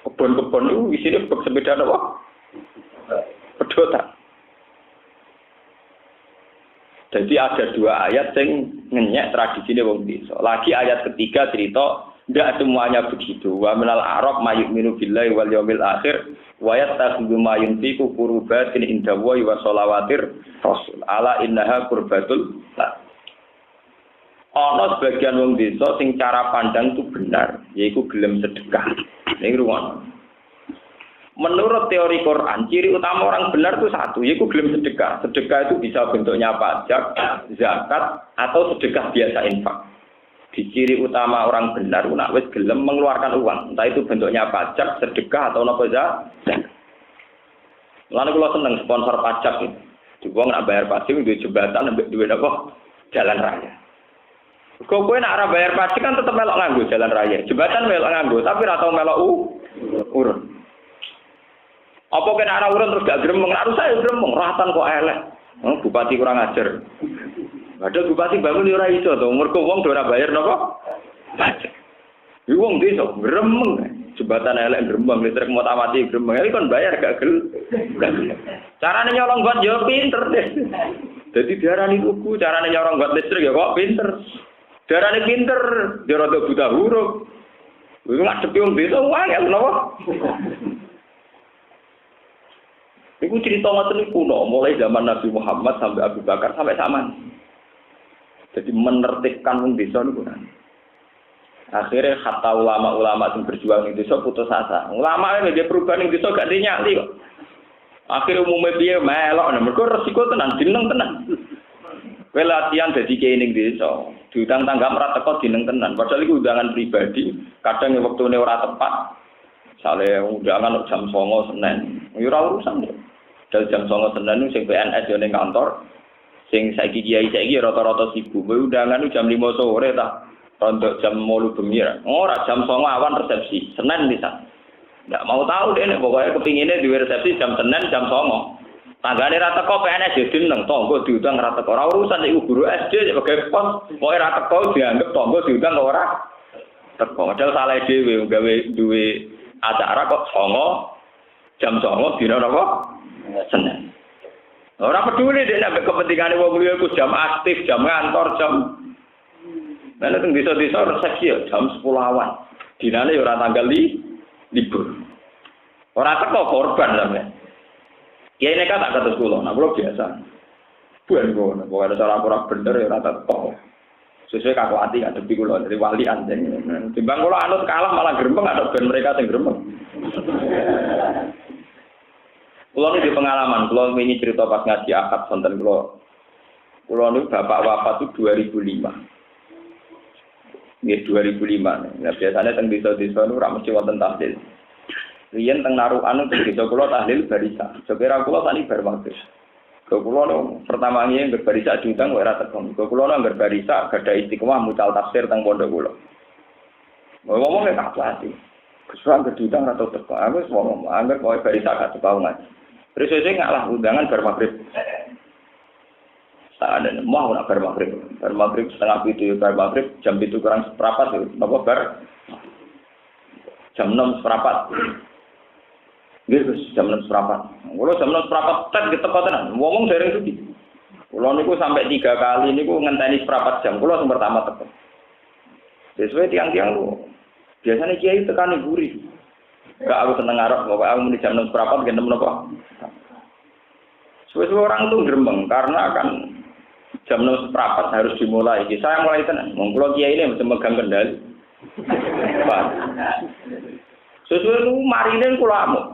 kebon-kebon niku isine sepeda apa? Pedotan. Jadi ada dua ayat yang ngenyek tradisinya wong desa. Lagi ayat ketiga cerita ndak semuanya begitu. Wa minal arab mayyuminu billahi wal yaumil akhir wa yattakhidhu ma yunfiqu qurbatin inda wa shalawatir rasul. Ala innaha qurbatul. Ana sebagian wong desa sing cara pandang itu benar, yaiku gelem sedekah. Ning ruang. Menurut teori Quran, ciri utama orang benar itu satu, yaitu gelem sedekah. Sedekah itu bisa bentuknya pajak, zakat, atau sedekah biasa infak. Di ciri utama orang benar, nak wis gelem mengeluarkan uang, entah itu bentuknya pajak, sedekah, atau apa saja. Lalu kalau seneng sponsor pajak itu, juga nak bayar pajak di jembatan, duit apa? Jalan raya. Kau nak bayar pajak kan tetap melok nganggo jalan raya, jembatan melok nganggo, tapi atau melok urun. Apa kena arah urun terus gak gremeng? Harus saya gremeng, rahatan kok elek. Bupati kurang ajar. Padahal bupati bangun di ora iso to, mergo wong ora bayar napa? Pajak. Iki wong desa gremeng. Jembatan elek gremeng, listrik mau mati gremeng. Iki kon bayar gak gel. Carane nyolong got yo pinter deh. Dadi diarani tuku, carane nyolong got listrik ya kok pinter. Diarani pinter, dia rada buta huruf. Iku ngadepi wong desa wae napa? Iku cerita ngoten kuno, mulai zaman Nabi Muhammad sampai Abu Bakar sampai zaman. Jadi menertibkan wong desa niku kan. Akhirnya kata ulama-ulama yang berjuang di desa putus asa. Ulama ini dia perubahan di desa gak dinyali kok. Akhirnya umumnya dia melok, mereka resiko tenan, dineng tenan. Kowe latihan dadi kiai ning desa, diundang tangga ora teko dineng tenan. Padahal iku undangan pribadi, kadang wektune ora tepat. Sale undangan jam 09.00 Senin. Ya ora urusan. Dal jam 09.00 Senin sing PNS yo ning kantor. Sing saiki kiai rata-rata sibuk. Undangan jam 5 sore ta. Rontok jam 8 bengi. Ora jam 09.00 awan resepsi. Senin bisa. Ndak mau tahu deh nek pokoke kepingine diwe resepsi jam Senin jam 09.00. Tanggane ra teko PNS yo dineng tonggo diundang ra teko. Ora urusan iku guru SD sebagai pos. Pokoke ra teko dianggap tonggo diundang ora teko. Padahal salah dhewe gawe duwe acara kok 09.00 jam 09.00 dina napa? Senin. Ora peduli dek nek kepentingane wong liya iku jam aktif, jam kantor, jam. Nek teng desa-desa resepsi ya jam 10 awan. Dinane ya ora tanggal libur. Ora teko korban sampe. Kiai nek tak kados kula, nah kula biasa. Buan ngono, pokoke cara ora bener ya ora teko. Sesuai kakuati ngadepi kula dari wali anjing. Timbang kula anut kalah malah gremeng ada ben mereka sing gremeng. Kulo ini di pengalaman, kulo ini cerita pas ngaji akad sonten kulo ini bapak wafat itu 2005. Ini 2005. Nah, biasanya teng desa-desa itu ora mesti wonten tahlil. Riyen teng Narukan teng desa kulo tahlil barisa. Sekira kulo tani bar maghrib. Kulo pertama ngene ngger barisa diundang ora teko. Kulo ngger barisa gadah istiqomah mucal tafsir teng pondok kulo. Ngomong nek kapati. Kesuwen diundang ora teko. Aku wis ngomong, angger kowe barisa gak teko ngaji. Terus saya ngalah undangan bar maghrib. Tak ada mau nak bar maghrib. Bar maghrib setengah itu bar maghrib jam 7 kurang seperempat itu. Napa bar? Jam 6 seperempat. Nggih, jam 6 seperempat. Kulo jam 6 seperempat tet keteko tenan. Ngomong dereng sugi. Kulo niku sampai 3 kali niku ngenteni seperempat jam. Kulo sing pertama teko. Sesuai tiang-tiang lu. Biasanya kiai tekani gurih. Enggak aku seneng ngarep, pokoknya aku muni jam 6 seperempat gen menapa. Suwe-suwe orang tuh gremeng karena kan jam 6 seperempat harus dimulai. Saya mulai tenan. Wong kula kiai ini mesti megang kendali. Pak. Sesuwe itu marine kula amuk.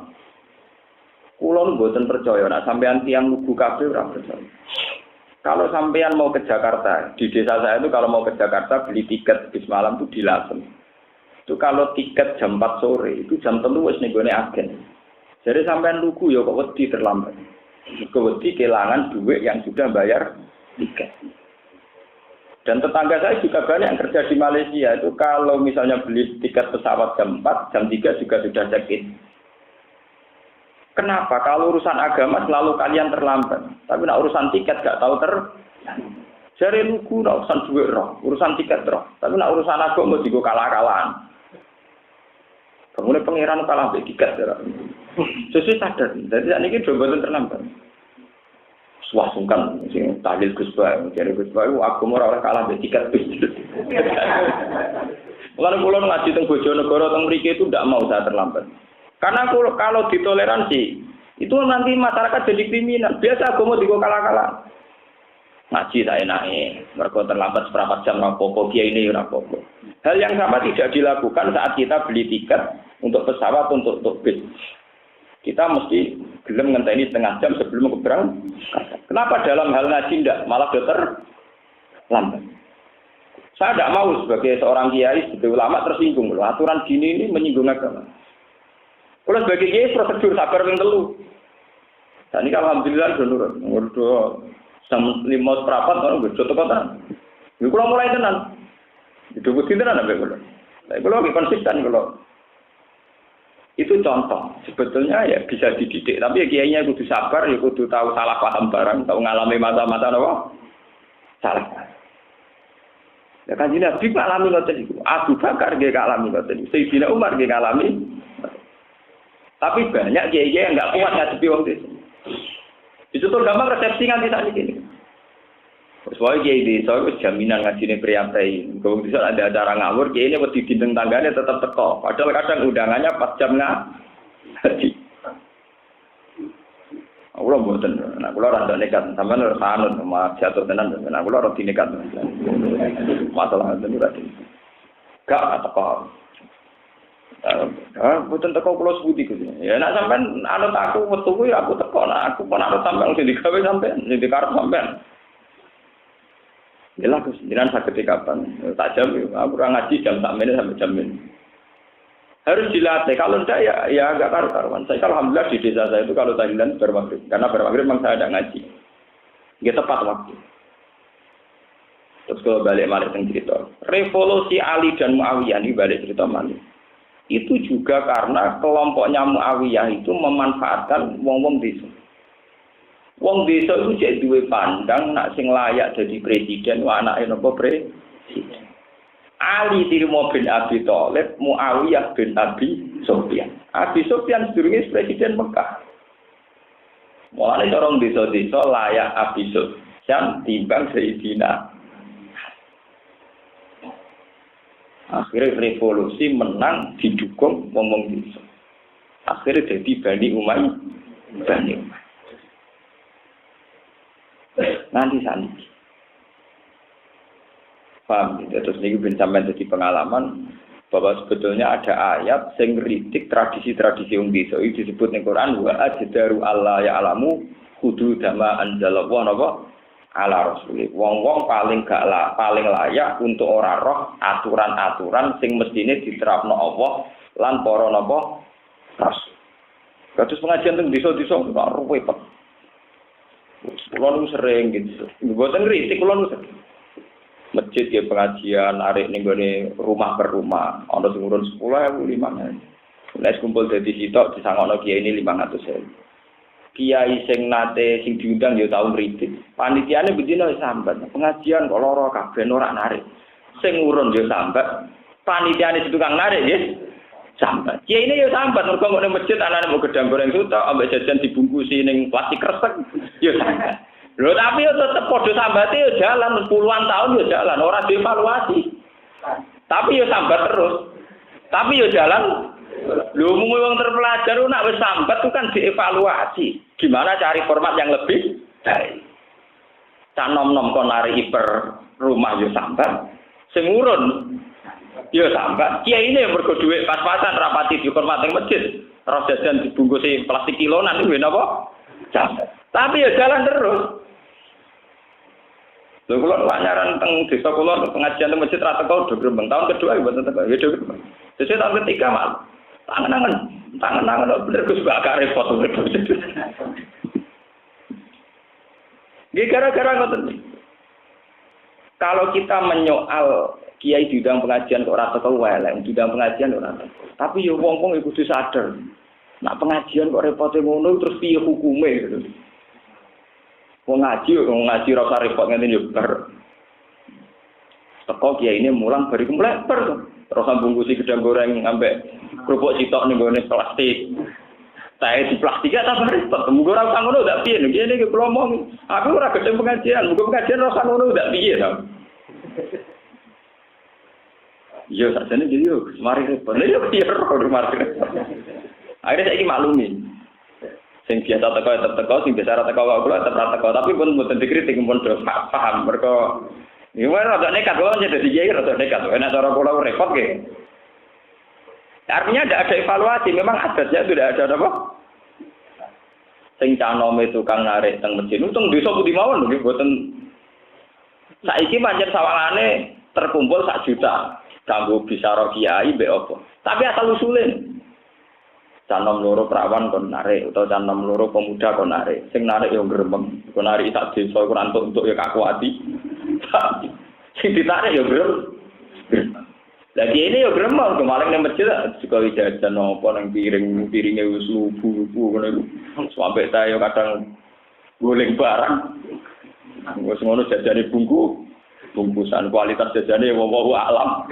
Kula mboten percaya nek sampean tiyang lugu kabeh ora percaya. Kalau sampean mau ke Jakarta, di desa saya itu kalau mau ke Jakarta beli tiket bis malam itu di Lasem. Itu kalau tiket jam 4 sore, itu jam 3 wis nenggone agen. Jadi sampean lugu ya kok wedi terlambat. Wedi kehilangan duit yang sudah bayar tiket. Dan tetangga saya juga banyak yang kerja di Malaysia itu kalau misalnya beli tiket pesawat jam 4, jam 3 juga sudah check-in. Kenapa? Kalau urusan agama selalu kalian terlambat. Tapi nak urusan tiket gak tahu Jari lugu nak urusan duit roh, urusan tiket roh. Tapi nak urusan agama juga kalah-kalahan. Kemudian pangeran kalah ambek tiket. Sesuai sadar. Jadi saat ini coba terlambat. Swasungkan sing tahlil Gus Bae, jare Gus Bae agama ora kalah ambek tiket. Mulane kula ngaji teng Bojonegoro teng mriki itu ndak mau saya terlambat. Karena kalau ditoleransi, itu nanti masyarakat jadi kriminal. Biasa agama digo kalah-kalah. Ngaji tak enake, mergo terlambat seperempat jam rapopo, kiai ini rapopo. Hal yang sama tidak dilakukan saat kita beli tiket untuk pesawat untuk bis. Kita mesti gelem ngenteni setengah jam sebelum keberangkatan. Kenapa dalam hal ngaji ndak malah lambat? Saya tidak mau sebagai seorang kiai, sebagai ulama tersinggung. Aturan gini ini menyinggung agama. Kalau sebagai kiai prosedur sabar ping 3. Dan ini alhamdulillah sudah nurut. Udah jam 5 seperempat orang berjoto kota. Ini kalau mulai tenan. Itu bukti tenan sampai kalau. Tapi kalau lebih konsisten kalau. Itu contoh. Sebetulnya ya bisa dididik. Tapi ya kiainya kudu sabar, ya kudu tahu salah paham barang, tahu ngalami masa-masa apa? Salah. Ya kan ini Nabi ngalami ngoten iku. Abu Bakar nggih ngalami ngoten iku. Sayyidina Umar nggih ngalami. Tapi banyak kiai-kiai yang enggak kuat ngadepi wong desa. Itu tuh gampang resepsi nganti saat ini. Soalnya kiai desa itu jaminan ngajine priatai. Kalau bisa ada acara ngawur, kiai ini wedi dinding tangganya tetap teko. Padahal kadang undangannya pas jam ngaji. Aku lo mboten, aku lo rada nekat, sampean ora sanut sama jatuh tenan, aku lo rada nekat. Masalah itu tadi. Gak teko. Mboten teko kula sebuti Gus. Ya nek sampean anut aku metu ya aku teko, nek aku pun anut sampean sing digawe sampean, sing dikarep sampean. Ya lah Gus, jenengan saged kapan? Tak jam aku ora ngaji jam sak menit sampai jam ini. Harus dilatih. Kalau tidak ya agak karu-karuan. Saya alhamdulillah di desa saya itu kalau tahlilan bermaghrib. Karena bermaghrib memang saya ada ngaji. Ya tepat waktu. Terus kalau balik cerita. Revolusi Ali dan Muawiyah ini balik cerita Malik. Itu juga karena kelompoknya Muawiyah itu memanfaatkan wong-wong desa. Wong desa itu jadi duwe pandang nak sing layak jadi presiden wa anake napa presiden. Ali dirimo bin Abi Thalib, Muawiyah bin Abi Sufyan. Abi Sufyan sedurunge presiden Mekah. Mulane orang desa-desa layak Abi Sufyan timbang Sayyidina. Akhirnya revolusi menang didukung wong-wong desa. Akhirnya jadi Bani Umayyah. Nanti saniki. Paham, terus ini bin sampai jadi pengalaman bahwa sebetulnya ada ayat yang kritik tradisi-tradisi wong desa itu disebut ning Quran wa ajdaru Allah ya alamu kudu dama anzalallahu napa ala rasul. Wong-wong paling layak untuk ora roh aturan-aturan sing mestine diterapno Allah lan para napa rasul. Kados pengajian teng desa-desa kok repot. Kulo sering gitu. Mboten kritik kulo sering. Masjid ya pengajian, arek ning gone rumah per rumah, ana sing urun 10.000 5.000. Nek kumpul dadi sitok disangokno kiai ini 500.000. Kiai sing nate sing diundang ya tau ngritik. Panitiane bedino sambat, pengajian kok lara kabeh ora narik. Sing urun ya sambat, panitiane tukang narik ya sambat. Kiai ini ya sambat mergo nek masjid anane mau gedang goreng sutok ambek jajan dibungkusi ning plastik kresek ya sambat. Lho tapi yo tetep padha sambate yo jalan puluhan tahun yo jalan, ora dievaluasi. Tapi yo sambat terus. Tapi yo jalan. Lho mung wong terpelajar nek wis sambat itu kan dievaluasi. Gimana cari format yang lebih baik. Cak nom-nom kon nari hiper rumah yo sambat. Sing urun yo sambat. Kiai ini mergo dhuwit pas-pasan rapati dihormati masjid. Terus jajan dibungkusi plastik kilonan itu napa? Jajan. Tapi ya jalan terus. Lho kula nyaran teng desa kula pengajian teng masjid ra teko do grembeng. Tahun kedua ya mboten teko. Ya do grembeng. Sesuk tahun ketiga mal. Tangan-tangan bener Gus gak repot. Nggih gara-gara ngoten. Kalau kita menyoal kiai diundang pengajian kok ora teko wae, diundang pengajian ora teko. Tapi yo wong-wong iku kudu sadar. Nak pengajian kok repote ngono terus piye hukume gitu. Wong ngaji ora usah repot ngene yo bar. Teko kiai ini mulang bariku mleper to. Terus bungkusi gedang goreng ambek kerupuk citok ning gone plastik. Saya di plastik ya tambah repot. Mugo ora usah ngono ndak piye. Ngene iki kula omong. Aku ora gedeng pengajian, mugo pengajian ora usah ngono ndak piye to. Iya sakjane jadi yo mari repot. Lha yo piye ora mari. Akhirnya saiki maklumi. Sing biasa teko, sing biasa ora teko kula tetep ora teko, tapi pun mboten dikritik pun do paham mergo iki wae rada nekat kok jadi kiai rada nekat. Enak cara kula repot nggih. Artinya tidak ada evaluasi, memang adatnya tidak ada apa. Sing canome tukang narik teng masjid, untung desa budi mawon nggih mboten. Saiki pancen sawangane terkumpul 1 juta. Kanggo bicara kiai mbek apa. Tapi asal usulin. Canom loro perawan kon narik utawa canom loro pemuda kon narik. Sing narik yo gremeng. Kon narik sak desa iku untuk ya kakuati. Sing ditarik yo gremeng. Lagi ini yo gremeng kemarin nang masjid juga jajan apa nang piringe wis lubu-lubu ngono iku. Sampai ta yo kadang goleng barang. Wis ngono jajane bungkusan kualitas jajane wong alam.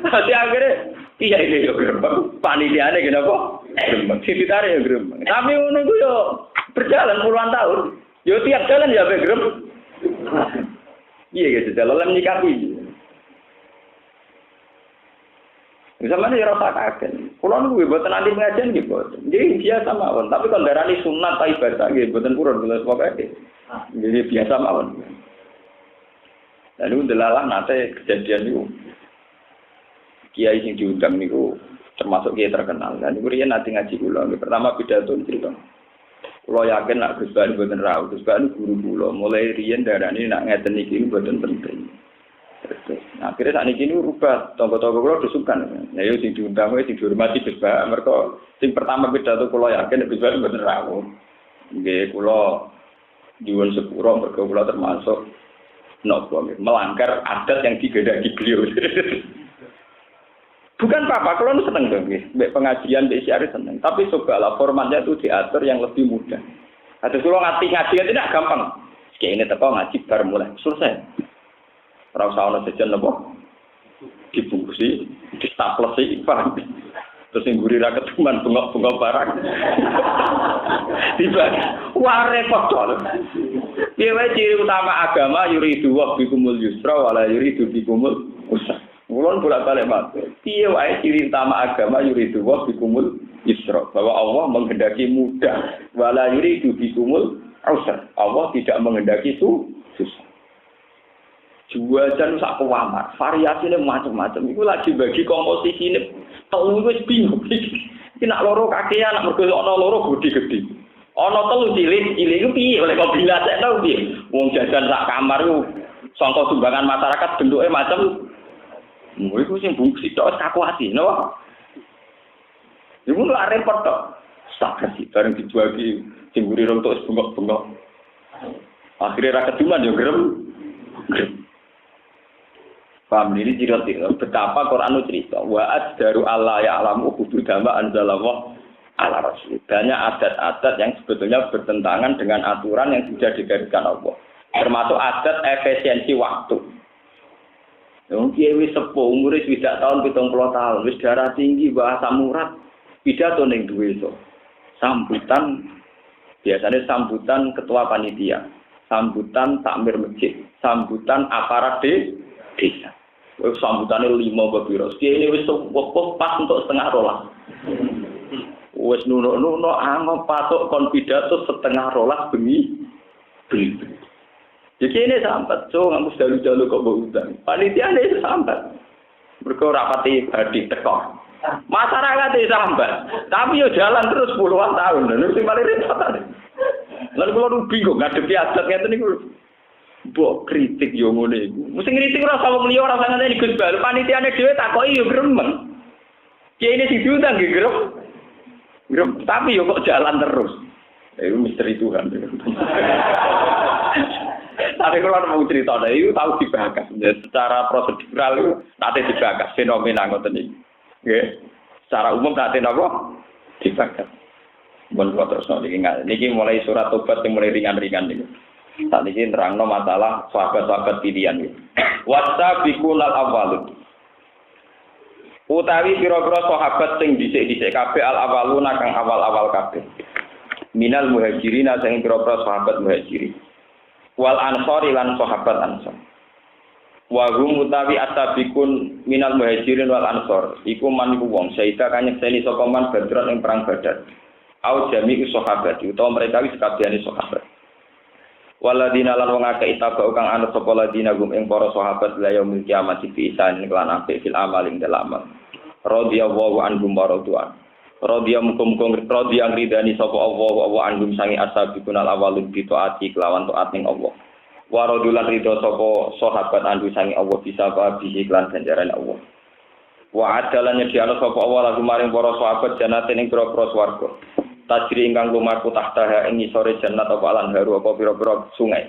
Nanti akhirnya iya ini yo gremeng. Panitiane kenapa? Gremeng. Sing ditarik yo gremeng. Tapi ngono iku yo berjalan puluhan tahun. Yo tiap jalan ya be gremeng. Iya gitu, dalam nyikapi. Misalnya ya rasa kaget. Kalau nunggu buatan nanti pengajian gitu, jadi biasa mawon. Tapi kalau darani sunat atau ibadah gitu, buatan kurang jelas pokoknya. Jadi biasa mawon. Lalu delalah nanti kejadian itu, kiai yang diundang itu termasuk kiai terkenal. Dan itu dia nanti ngaji ulang. Pertama pidato cerita. Kalau yakin nak Gus Bani buatan rawu, Gus Bani guru pulau. Mulai rian darani nak ngeten iki buatan penting. Nah, akhirnya saat ini rubah, tonggo-tonggo kalau disukan. Nah, itu sing diundang, sing dihormati Gus Bani. Mereka sing pertama pidato kalau yakin Gus Bani buatan rawu. Nggih, kula nyuwun sepuro mergo kula termasuk melanggar adat yang digendaki beliau. Bukan apa-apa, kalau seneng dong, pengajian di siar seneng. Tapi cobalah formatnya itu diatur yang lebih mudah. Ada kalau ngaji tidak gampang. Kayak ini teko ngaji baru mulai selesai. Rasa ono jajan apa? Dibungkusi, distaplesi, paham? Terus yang gurira ketuman bengok-bengok barang. Tiba, wah repot dong. Dia ciri utama agama yuridu wa bikumul yusra wala yuridu bikumul usra. Mulon bolak-balik matur. Piye wae ciri utama agama yuridu wa bikumul yusra, bahwa Allah menghendaki mudah, wala yuridu bikumul usra. Allah tidak menghendaki susah. Jualan sak kuwamar, variasine macam-macam. Iku lagi bagi komposisine telu wis bingung. Iki nak loro kakean, nak mergo ana loro gede-gede. Ana telu cilik iku piye oleh kok bilasekno piye? Wong jajan sak kamar iku sangka sumbangan masyarakat bentuke macam iku sing bungsi tok kakuati, no. Iku lak repot tok. Sak sih bareng dijuagi sing guri rong tok bengok-bengok. Akhire ra keduman yo grem. Paham ini cerita betapa Quran cerita wa addaru Allah ya'lamu hududama anzalallah ala rasul. Banyak adat-adat yang sebetulnya bertentangan dengan aturan yang sudah digariskan Allah. Termasuk adat efisiensi waktu. Wong kiye wis sepuh umure swidak tahun 70 tahun, wis darah tinggi, bahasa murad, pidato ning duwe itu. Sambutan biasanya sambutan ketua panitia, sambutan takmir masjid, sambutan aparat desa. Sambutannya 5 bapiro. Ini wis pas untuk 11:30. Wis nuno angop patok kon pidato 11:30 bengi. Jadi ini sambat, so ngaku dalu-dalu kok mbok utang. Panitia ini sambat. Mergo rapati badhe teko. Masyarakat itu sambat, tapi yo jalan terus puluhan tahun. Lha sing paling repot. Lalu kula nu bingung ngadepi adat ngeten niku. Mbok kritik yo ngene iku. Mesti ngritik ora sama liya ora ngene Gus Bal. Panitiane dhewe takoki yo gremeng. Kiai ini diundang nggih grem. Tapi yo kok jalan terus. Itu misteri Tuhan. Tapi kalau mau cerita, itu tahu dibahas. Secara prosedural itu nanti dibahas fenomena ngoten iki. Nggih. Secara umum nanti napa dibahas. Mun kula terus niki mulai surat tobat yang mulai ringan-ringan niku. Saat ini nerangno masalah sahabat-sahabat pilihan iki. Wasabiqunal awwalun. Utawi pira-pira sahabat sing dhisik-dhisik kabeh al-awwaluna kang awal-awal kabeh. Minal muhajirina sing pira-pira sahabat muhajirin. Wal ansori lan sahabat ansor. Wa hum utawi asabiqun minal muhajirin wal ansor. Iku man iku wong saida kang nyekseni sapa man badran ing perang Badar. Au jami'u sahabat utawa mereka wis kabehane sahabat. Waladina lan wong akeh itabau kang anut sapa ladina gum ing para sahabat la yaumil kiamat fi isan lan apik fil amal ing dalam amal. Radhiyallahu anhum wa radwan. Radhiyallahu radhiyang ridani sapa Allah wa anhum sangi asabiqun al awalun bi taati kelawan taat ning Allah. Wa radulan ridho sapa sahabat andu sangi Allah bisa babi iklan ganjaran Allah. Wa adalan nyediano sapa Allah lagu maring para sahabat jannatin ing pira-pira swarga. Tajri ingkang lumaku tahtaha ing ngisore jannat apa lan haru apa pira-pira sungai.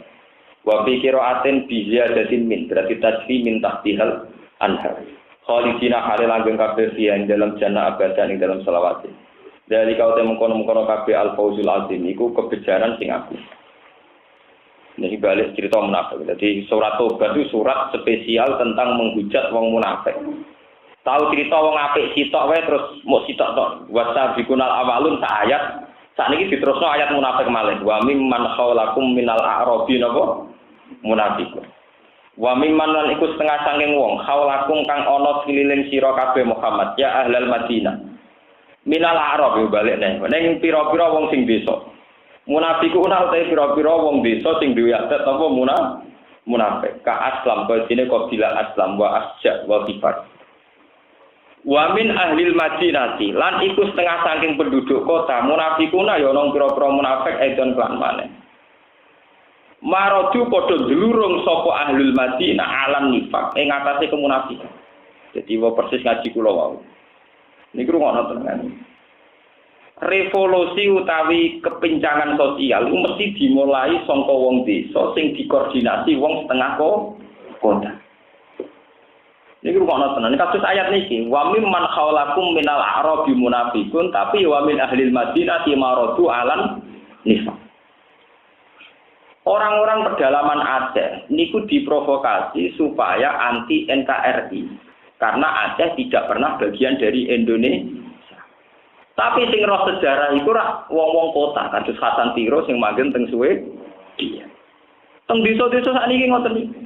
Wa fi qiraatin bi ziyadatin min berarti tajri min tahtihal anhar. Khalidina halil langgeng kabeh ing dalam jannah abadan ing dalam selawat. Dari kau temu kono-kono kabeh al-fauzul azim iku kebejaran sing agung. Ini balik cerita munafik. Jadi surat Tobat itu surat spesial tentang menghujat wong munafik. Tahu cerita wong apik sitok wae terus mau sitok tok. Wasabiqunal awalun sa ayat. Sakniki diterusno ayat munafik malih. Wa mimman khawlakum minal a'rabi napa munafiqun. Wa mimman lan iku setengah saking wong khawlakum kang ana sililing sira kabeh Muhammad ya ahlal Madinah. Minal a'rabi balik ning pira-pira wong sing desa. Munafiqun utahe pira-pira wong desa sing duwe adat apa munafik. Ka aslam badine kok bila aslam wa asja wa kifar. Wa min ahlil Madinati lan iku setengah saking penduduk kota munafikuna ya ana pira-pira munafik edon klan maneh. Maradu padha dlurung sapa ahlul Madinah alam nifaq ing atase kemunafikan. Jadi wa persis ngaji kula wau. Niku ngono tenan. Revolusi utawi kepincangan sosial itu mesti dimulai saka wong desa sing dikoordinasi wong setengah kota. Niku rumakna tenan. Kasus ayat niki, wa mimman khawlakum minal a'rabi munafiqun tapi wa min ahlil Madinah maradu alan nifaq. Orang-orang pedalaman Aceh niku diprovokasi supaya anti NKRI karena Aceh tidak pernah bagian dari Indonesia. Tapi sing roh sejarah iku rak wong-wong kota, kados Hasan Tiro sing manggen teng suwe. Iya. Teng desa-desa sakniki ngoten iki.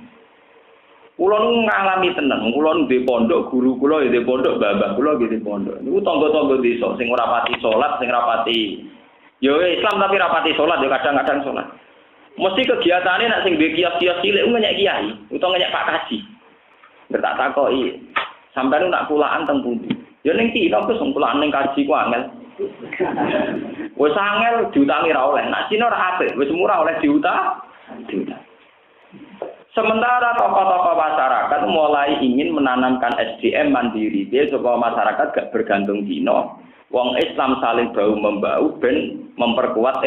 Kula nu ngalami tenan, kula nu di pondok, guru kula di pondok, babah kula di pondok. Niku tangga-tangga desa sing ora pati salat, sing ora pati yo Islam tapi ora pati salat, yo kadang-kadang salat. Mesti kegiatane nek sing duwe kios-kios cilik ngenyek kiai, utawa ngenyek Pak Kaji. Tak takoki, sampeyan nak kulaan teng pundi? Ya ning Cina wis kulaan ning kaji ku angel. Wis angel diutangi ra oleh, nak Cina ora apik, wis murah oleh diutang. Sementara tokoh-tokoh masyarakat mulai ingin menanamkan SDM mandiri, dia supaya masyarakat gak bergantung Cina. Wong Islam saling bahu-membahu ben memperkuat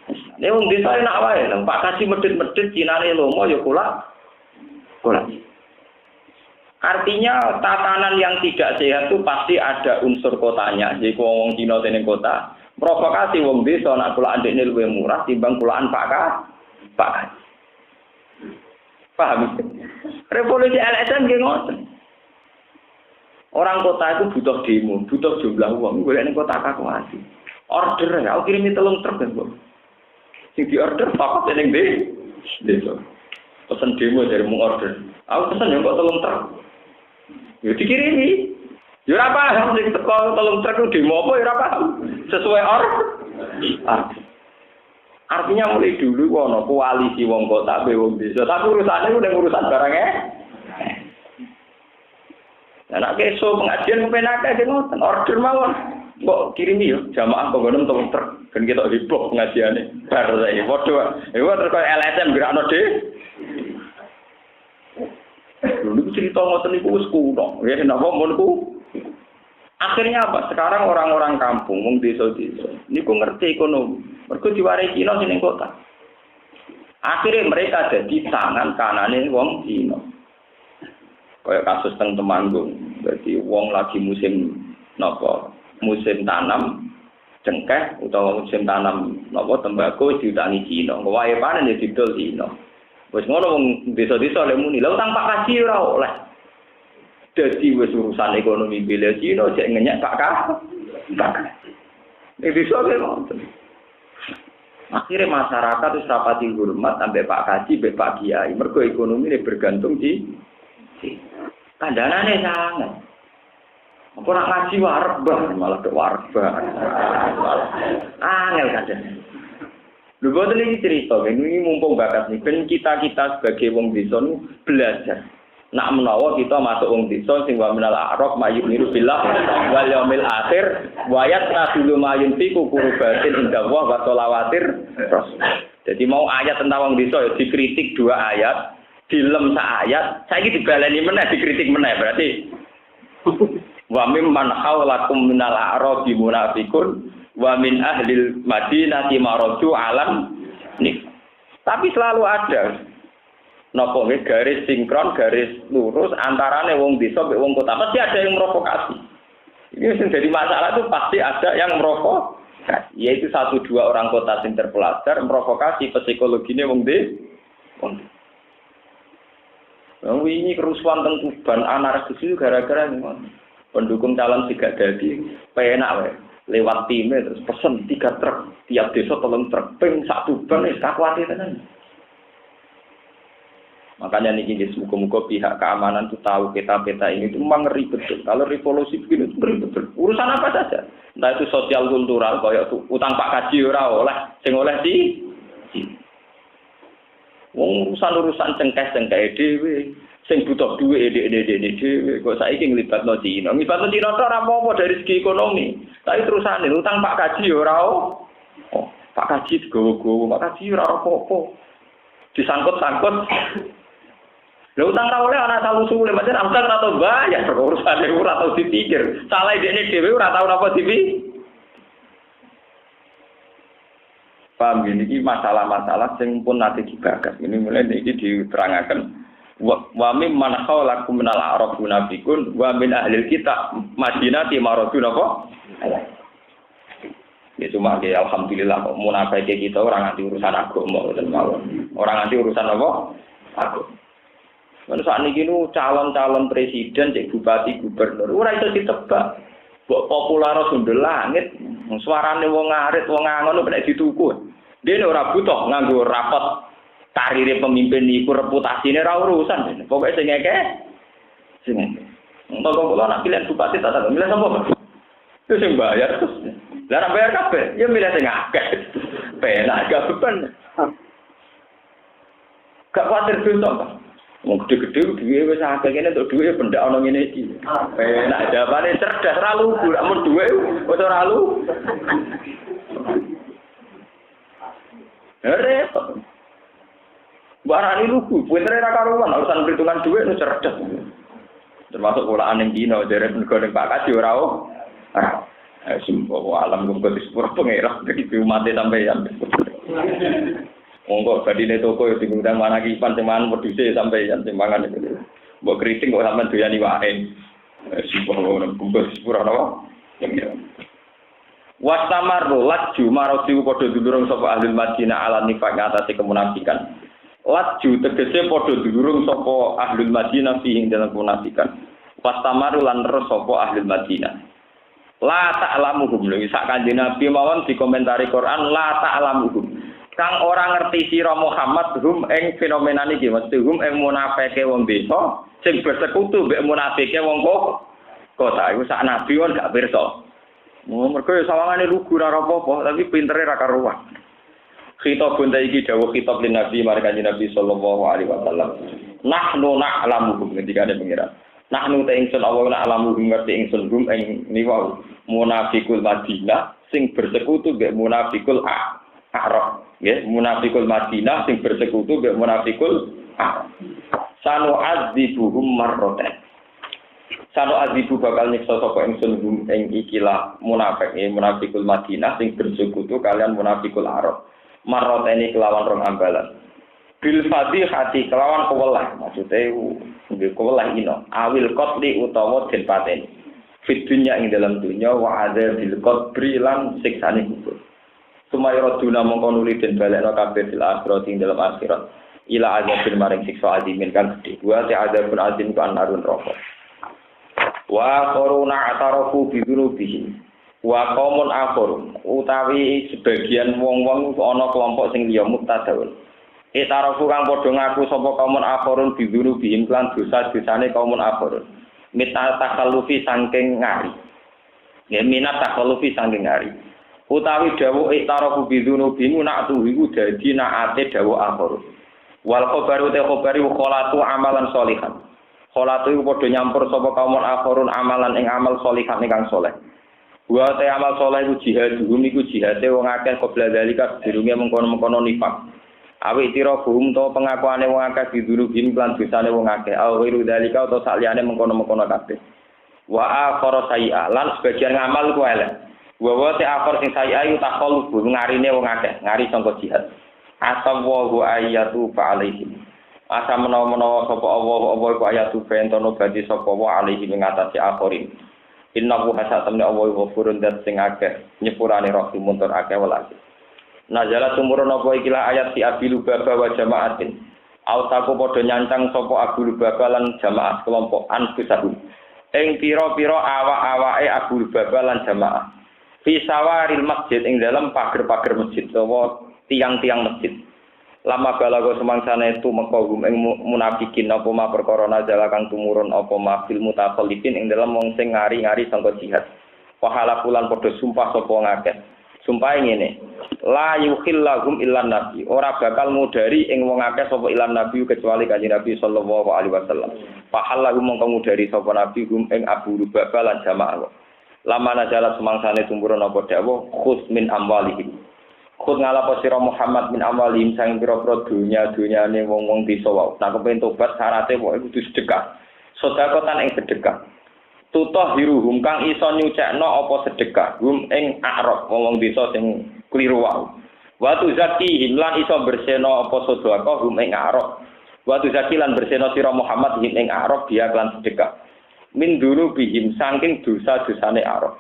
Ini wong desa enak wae, Pak kasih medit-medit Cinane lomo ya kula. Artinya tatanan yang tidak sehat itu pasti ada unsur kotanya. Jadi wong Cina tene kota, provokasi wong desa nak kulaan dekne luwih murah timbang kulaan Pak Kasih. Paham? Revolusi LSM nggih ngoten. Orang kota itu butuh demo, butuh jumlah uang. Golek ning kota kakuati. Order ya, aku kirimi 3 truk kan, Bu. Sing di order papat ning desa. Pesen demo dari mung order. Aku pesen yo kok 3 truk. Yo dikirimi. Yo ora paham sing teko 3 truk demo apa yo ora paham. Sesuai order. Artinya mulai dulu wono koalisi wong kota be wong desa. Tapi urusane udah urusan barangnya. Lah nek esuk pengajian kepenake ngoten order mawon. Kok kirimi yo jamaah penggonem tong truk ben ketok heboh pengajiane. Bar saiki padha. Iku terus koyo LSM gerakno dhewe. Dulu cerita ngoten niku wis kuno. Ya napa monku? Akhirnya apa? Sekarang orang-orang kampung, wong desa-desa, niku ngerti ekonomi. Mergo diwarai Cina sing kota. Akhirnya mereka jadi tangan kanane wong Cina. Kayak kasus teng Temanggung. Berarti wong lagi musim napa? Musim tanam cengkeh utawa musim tanam napa tembakau diutangi Cina. Wae panen ya didol Cina. Wis ngono wong desa-desa le muni, lha utang Pak Kaji ora oleh. Dadi wis urusan ekonomi bela Cina cek ngenyek Pak Kaji. Iki iso ngoten. Akhirnya masyarakat itu rapati hormat sampai Pak Kaji, sampai Pak Kiai. Mergo ekonomi ini bergantung di kandanane sangat. Apa nak ngaji warbah malah ke warbah. Angel kadang. Lho boten iki cerita, ini mumpung bakat nih. Ben kita sebagai wong desa belajar. Nak menawa kita masuk wong desa sing wa minal a'rab mayuniru billah wal yaumil akhir wa yatqulu mayunfiqu qurbatin indallah wa talawatir. Jadi mau ayat tentang wong desa ya dikritik 2 ayat, dilem sak ayat, saiki dibaleni meneh dikritik meneh berarti wa mimman haulakum minal a'rabi munafiqun wa min ahlil madinati maradu alam nih. Tapi selalu ada napa garis sinkron, garis lurus antarane wong desa mbek wong kota. Pasti ada yang merokokasi. Ini sing jadi masalah itu pasti ada yang merokokasi. Yaitu 1-2 orang kota sing terpelajar merokokasi psikologinya wong desa. Ini kerusuhan teng Tuban anarkis itu gara-gara pendukung calon tiga dadi penak wae. Lewat timnya terus pesen 3 truk tiap desa 3 truk ping 1 ban wis kakuate tenan. Makanya niki muga-muga pihak keamanan itu tahu peta-peta ini itu memang ngeri betul. Kalau revolusi begini itu ngeri betul. Urusan apa saja. Entah itu sosial kultural kayak utang Pak Kaji ora oleh, sing oleh di urusan cengkeh dhewe, sing butuh dhuwit dhewe kok saiki nglibatno Cina. Nglibatno Cina ora apa-apa dari segi ekonomi. Tapi terusane utang Pak Kaji ora Pak Kaji digowo-gowo, Pak Kaji ora apa-apa. Disangkut-sangkut. Lha utang ra oleh ana salusule, pancen utang ora tau bayar, urusane ora tau dipikir. Salah dekne dhewe ora tau napa dipikir. Paham ini masalah-masalah sing pun nanti dibahas. Ini mulai iki diterangaken. Wa mim man khawlakum minal a'rab munafiqun wa min ahlil kitab madinati maradu napa? Ya cuma ke alhamdulillah kok munafik kita orang nganti urusan agama mboten mawon. Orang nganti urusan apa? Agama. Mana saat ini calon-calon presiden, cek bupati, gubernur, ora iso ditebak. Mbok populer sundel langit, suarane wong ngarit, wong ngangon nek dituku. Dene ora butuh nganggo rapot karire pemimpin iku reputasine ora urusan. Pokoke sing ngeke. Sing ngeke. Mbok kula nak pilihan bupati tak tak milih sapa? Itu sing bayar terus. Lah nek bayar kabeh, ya milih sing akeh. Penak gak beban. Gak kuwatir dosa, Pak. Wong gede-gede duwe wis akeh kene entuk duwe pendak ana ngene iki. Penak jawabane cerdas ra lugu, mun duwe wis ora lugu. Repot. Barani lugu, pintere ra karuan urusan perhitungan duwe nu cerdas. Termasuk polaan ning Cina jare negara Pak Kaji ora semua alam kumpul di sepuluh pengerah dari umat sampeyan. Monggo badine toko yo diundang mana kipan teman produksi sampeyan timbangan itu. Mbok kritik kok sampean doyani wae. Semua kumpul di sepuluh apa? Wastamar laju maroti padha dulurung sapa ahli Madinah ala nifaq ngatasi kemunafikan. Laju tegese padha dulurung sapa ahli Madinah fi ing dalam kemunafikan. Wastamar lan terus sapa ahli Madinah. La ta'lamuhum lho sak Kanjeng Nabi mawon dikomentari Quran la ta'lamuhum kang ora ngerti sira Muhammad hum ing fenomena niki mesti hum ing munafike wong desa sing bersekutu mbek munafike wong kota iku sak nabi won gak pirsa mergo ya sawangane lugu ora apa-apa tapi pintere ra karuan khitab benda iki dawuh khitab lin Nabi marang Kanjeng Nabi sallallahu alaihi wasallam nahnu na'lamuhum ketika ada pengiran Nahnu ta ingsun Allah nak alamu ngerti ingsun gum ing niwa munafikul Madinah sing bersekutu mbek munafikul Arab nggih munafikul Madinah sing bersekutu mbek munafikul Arab sanu adzibuhum marroten sanu adzibu bakal nyiksa sapa ingsun gum ing ikilah munafik munafikul Madinah sing bersekutu kalian munafikul Arab marroten kelawan rong ambalan bil fadhihati kelawan kewelah maksude nggih kewelah ino awil qatli utawa den pateni fit dunya ing dalam dunya wa adzabil qabri lan siksane kubur sumayraduna mongko nuli den balekno kabeh fil akhirat ing dalam akhirat ila adzabil maring siksa azimin kan gedhe wa ta'adzabun azim kan narun roko wa qaruna atarafu bi dzunubihim wa qaumun akhar utawi sebagian wong-wong ana kelompok sing liya mutadawun Itarafu kang padha ngaku sapa kaumun akhirun biduru bihim lan dosa-dosane kaumun akhirun. Minat takhallufi saking ngari. Ya minat takhallufi saking ngari. Utawi dawuh itarafu biduru bihim nak tuh iku dadi naate dawuh akhirun. Wal khabaru te khabari kholatu amalan sholihan. Kholatu iku padha nyampur sapa kaumun akhirun amalan ing amal sholihan ingkang saleh. Wa te amal saleh iku jihad, iku jihate wong akeh qabla dalika dirunge mengkono-mengkono nifak. Awi tira buhum to pengakuane wong akeh diduru bin lan dosane wong akeh awiru dalika utawa saliyane mengkono-mengkono kabeh wa akhara sayi'a lan sebagian ngamal ku elek wa te akhir sing sayi'a iku takhol ngarine wong akeh ngari sangka jihad asawu ayatu fa alaihim asa menawa-menawa sapa Allah iku ayatu bentono badi sapa wa alaihim ing atase akhirin innahu hasatamna Allah ghafurun dat sing akeh nyepurane rahimun tur akeh welas Nazala tumurun apa ikilah ayat si Abi Lubaba wa jama'atin. Autaku padha nyancang sapa Abu Lubaba lan jamaah kelompok anfusahum. Ing pira-pira awak-awake Abu Lubaba lan jamaah. Fi sawaril masjid ing dalam pager-pager masjid utawa tiang-tiang masjid. Lama balago semangsane itu mengkagum ing munafikin apa ma perkara nazala kang tumurun apa ma fil mutaqallifin ing dalam wong sing ngari-ngari sangka jihad. Pahala pulan padha sumpah sapa ngakeh. Sumpah ngene, la yukhillahum illan nabi. Ora bakal mudari ing wong akeh sapa ilan nabi kecuali kanjeng Nabi sallallahu alaihi wasallam. Pahallahu mongko mudari sapa nabi hum ing Abu Lubaba lan jamaah. Lama najala semangsane tumurun apa dawuh khus min amwalihim. Khud ngalapo sira Muhammad min amwalihim sang pira-pira dunyane wong-wong desa wae. Nah kepen tobat syaraté kok kudu sedekah. Sedekah ing sedekah. Tutah hiruhum kang iso nyucekno apa sedekah hum ing akrab wong desa sing kliru wae. Wa tu zakihim lan iso berseno apa sedekah hum ing akrab. Wa tu zakilan berseno sira Muhammad him ing akrab dia lan sedekah. Min dulu bihim saking dosa-dosane akrab.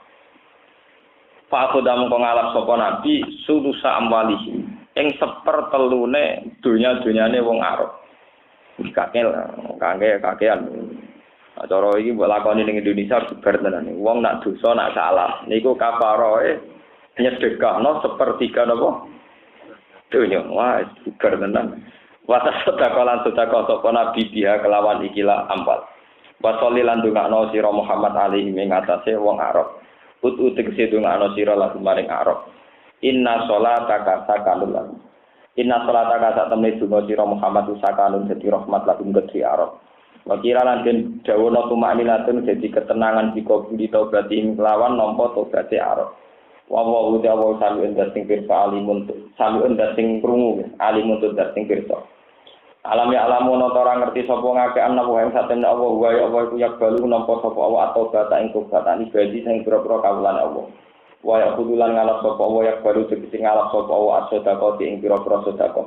Fa khodam kang ngalap sapa nabi sulusa amwalihim ing sepertelune donya-donyane wong akrab. Kakean. Cara iki mbok lakoni ning Indonesia sebar tenan. Wong nak dosa nak salah niku kafaroe nyedekahno sepertiga napa? Dunya wah sebar tenan. Wasa sedekah sapa nabi dia kelawan ikilah ampal. Wasoli lan dongakno sira Muhammad alaihi ing atase wong Arab. Ut tegese dongakno sira lan maring Arab. Inna sholataka sakanun lan. Inna sholataka sak temne donga sira Muhammad sakanun dadi rahmat lan gedhe Arab. Wakira lan den dawono tumakninatun dadi ketenangan dika budi taubati lawan nampa taubate Arab. Wa wa udawa sami endasing pirsa alimun sami endasing krungu alimun endasing pirsa. Alam ya alamu ora ngerti sapa ngake ana wae satemene Allah wae apa iku yak balu nampa sapa Allah atau bata ing kubatan ibadi sing pira-pira kawulan Allah. Wa ya kudulan ngalap sapa Allah yak balu sing ngalap sapa Allah sedekah ing pira-pira sedekah.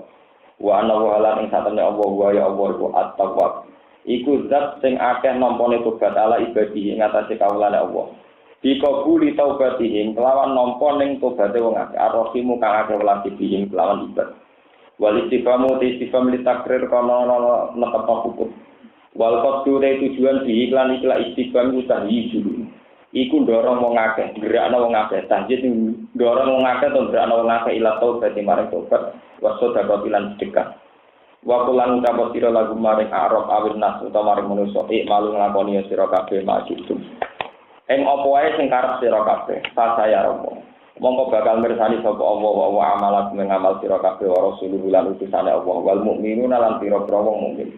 Wa ana wa lan ing satemene Allah wae Allah iku at-tawwab. Iku zat sing akeh nampane tobat ala ibadi ing atase kawulane Allah. Dikabuli taubatihim kelawan nampa ning tobaté wong akeh arrohimu kang akeh welas dihim kelawan ibad. Wal istifamu istifam li takrir kana netepa hukum. Wal qasdu tujuan diiklan ikhlas istifam utahi dulu. Iku ndorong wong akeh, gerakno wong akeh, tanjid ndorong wong akeh to gerakno wong akeh ila taubat marang tobat, wasodaqah lan sedekah. Wa kulan ucap sira lagu maring Arab awil nas utawa maring manusa malu nglakoni sira kabeh majitum. Ing apa wae sing karep sira kabeh, saya romo. Monggo bakal mirsani sapa Allah wa amalat mengamal sira kabeh wa rasulullah lan utusane Allah wal mukminuna lan pira-pira wong mukmin.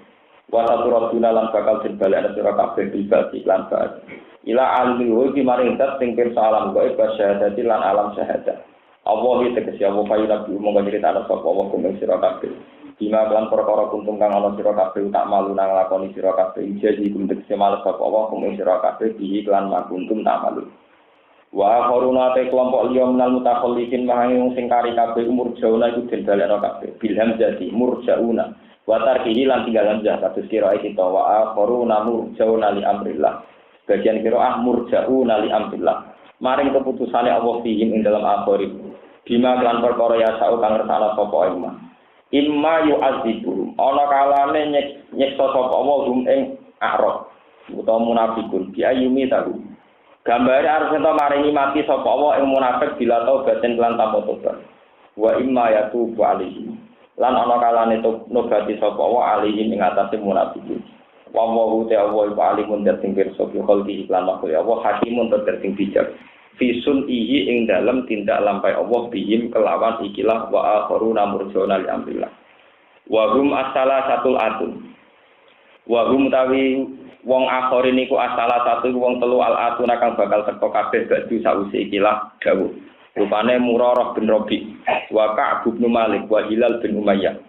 Wa saturaduna lan bakal dibalekna sira kabeh dibagi lan ba'd. Ila alimul ghaib maring zat sing pirsa alam gaib syahadati lan alam syahadat. Allah iki tegese Allah payu nabi monggo nyritakno sapa Allah kumeng sira kabeh. Bima lan perkara kuntung kang ana sira kabeh tak malu nang lakoni sira kabeh jadi kum tegese males sapa Allah kumeng sira kabeh bihi lan makuntum tak malu. Wa qaruna te kelompok liya menal mutakhallifin mahang sing kari kabeh umur jauna iku den balekno kabeh bilham jadi murjauna. Wa tarkihi lan tinggal hamzah kados kira kita wa qaruna murjauna li amrillah. Bagian kira murjauna li amrillah. Maring keputusane Allah fihim ing dalam akhir. Bima lan perkara ya sa'u kang ngersakno sapa imma yu'adzibu ana kalane nyiksa sapa Allah hum ing a'rab utawa munafikun bi ayumi tahu gambare arep ento maringi mati sapa Allah ing munafik bila taubaten lan tanpa tobat wa imma yatubu alaihi lan ana kalane nobati sapa Allah alaihi ing atase munafikun wa wa ta'ala wa alimun dating pirsa bi khalqi iklan makhluk Allah hakimun terting bijak fisun ihi ing dalam tindak lampai Allah bihim kelawan ikilah wa akharuna murjona li amrillah wa hum asala satul atun wa hum tawi wong akharin niku asala satu wong telu al atun kang bakal teko kabeh badu sause ikilah dawuh rupane Murarah bin Rabi wa Ka'b bin Malik wa Hilal bin Umayyah